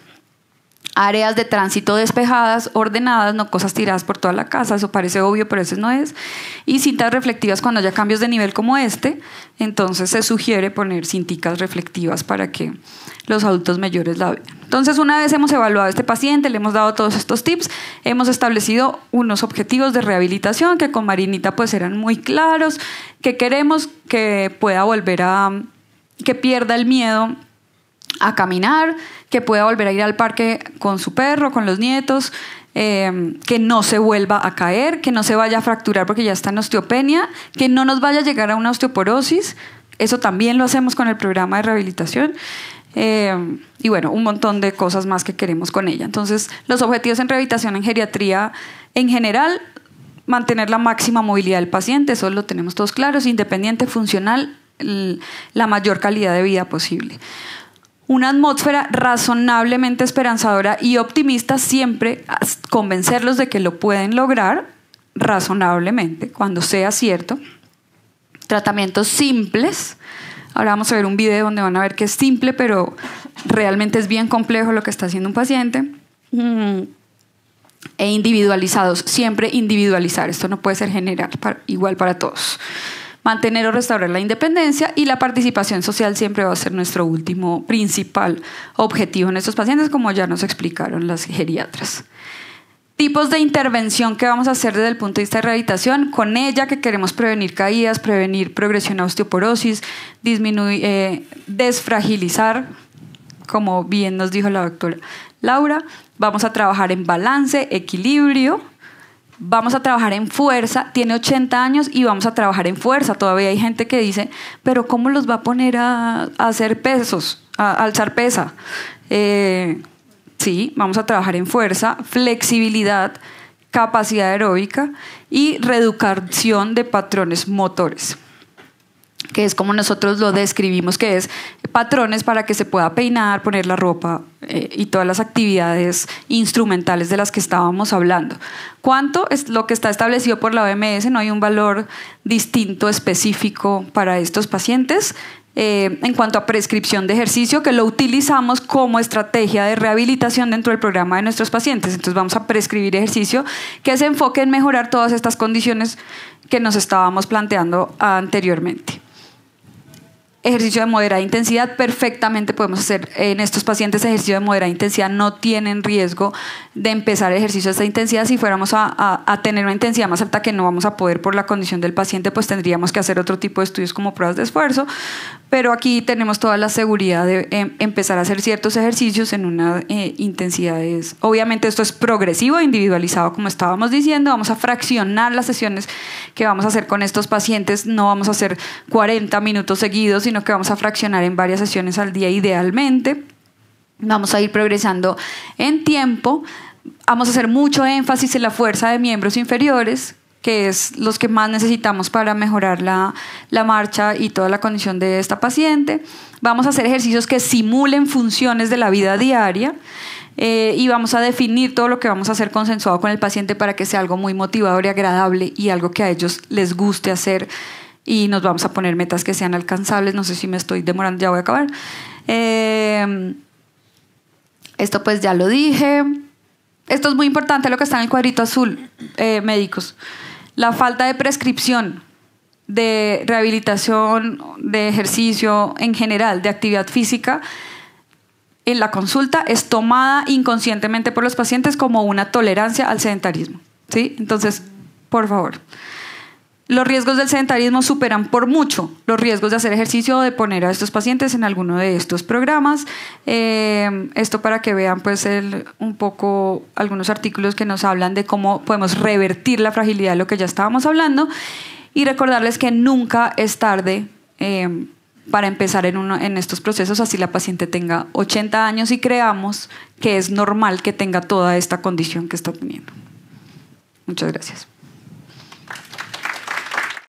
áreas de tránsito despejadas, ordenadas, no cosas tiradas por toda la casa, eso parece obvio, pero eso no es. Y cintas reflectivas cuando haya cambios de nivel como este, entonces se sugiere poner cinticas reflectivas para que los adultos mayores la vean. Entonces, una vez hemos evaluado a este paciente, le hemos dado todos estos tips, hemos establecido unos objetivos de rehabilitación que con Marinita pues eran muy claros, que queremos que pueda volver que pierda el miedo a caminar, que pueda volver a ir al parque con su perro, con los nietos, que no se vuelva a caer, que no se vaya a fracturar porque ya está en osteopenia, que no nos vaya a llegar a una osteoporosis. Eso también lo hacemos con el programa de rehabilitación. Y bueno, un montón de cosas más que queremos con ella. Entonces, los objetivos en rehabilitación en geriatría en general, mantener la máxima movilidad del paciente, eso lo tenemos todos claros, independiente, funcional, la mayor calidad de vida posible. Una atmósfera razonablemente esperanzadora y optimista, siempre convencerlos de que lo pueden lograr razonablemente, cuando sea cierto. Tratamientos simples. Ahora vamos a ver un video donde van a ver que es simple, pero realmente es bien complejo lo que está haciendo un paciente. E individualizados, siempre individualizar. Esto no puede ser general, igual para todos. Mantener o restaurar la independencia, y la participación social siempre va a ser nuestro último principal objetivo en estos pacientes, como ya nos explicaron las geriatras. Tipos de intervención que vamos a hacer desde el punto de vista de rehabilitación. Con ella que queremos prevenir caídas, prevenir progresión a osteoporosis, disminuir, desfragilizar, como bien nos dijo la doctora Laura. Vamos a trabajar en balance, equilibrio. Vamos a trabajar en fuerza. Tiene 80 años y vamos a trabajar en fuerza. Todavía hay gente que dice, pero ¿cómo los va a poner a hacer pesos, a alzar pesa? Sí, vamos a trabajar en fuerza, flexibilidad, capacidad aeróbica y reeducación de patrones motores, que es como nosotros lo describimos, que es patrones para que se pueda peinar, poner la ropa y todas las actividades instrumentales de las que estábamos hablando. ¿Cuánto es lo que está establecido por la OMS? No hay un valor distinto específico para estos pacientes. En cuanto a prescripción de ejercicio, que lo utilizamos como estrategia de rehabilitación dentro del programa de nuestros pacientes. Entonces vamos a prescribir ejercicio que se enfoque en mejorar todas estas condiciones que nos estábamos planteando anteriormente. Ejercicio de moderada intensidad, perfectamente podemos hacer en estos pacientes ejercicio de moderada intensidad, no tienen riesgo de empezar ejercicio de esta intensidad. Si fuéramos a tener una intensidad más alta que no vamos a poder por la condición del paciente, pues tendríamos que hacer otro tipo de estudios como pruebas de esfuerzo, pero aquí tenemos toda la seguridad de empezar a hacer ciertos ejercicios en una intensidad. Obviamente esto es progresivo, individualizado, como estábamos diciendo. Vamos a fraccionar las sesiones que vamos a hacer con estos pacientes, no vamos a hacer 40 minutos seguidos, sino que vamos a fraccionar en varias sesiones al día idealmente. Vamos a ir progresando en tiempo. Vamos a hacer mucho énfasis en la fuerza de miembros inferiores, que es los que más necesitamos para mejorar la marcha y toda la condición de esta paciente. Vamos a hacer ejercicios que simulen funciones de la vida diaria. Y vamos a definir todo lo que vamos a hacer consensuado con el paciente para que sea algo muy motivador y agradable y algo que a ellos les guste hacer. Y nos vamos a poner metas que sean alcanzables. No sé si me estoy demorando, ya voy a acabar. Esto pues ya lo dije. Esto es muy importante, lo que está en el cuadrito azul, médicos. La falta de prescripción de rehabilitación, de ejercicio en general, de actividad física en la consulta es tomada inconscientemente por los pacientes como una tolerancia al sedentarismo, ¿sí? Entonces, por favor. Los riesgos del sedentarismo superan por mucho los riesgos de hacer ejercicio o de poner a estos pacientes en alguno de estos programas. Esto para que vean pues un poco algunos artículos que nos hablan de cómo podemos revertir la fragilidad de lo que ya estábamos hablando, y recordarles que nunca es tarde para empezar en estos procesos, así la paciente tenga 80 años y creamos que es normal que tenga toda esta condición que está teniendo. Muchas gracias.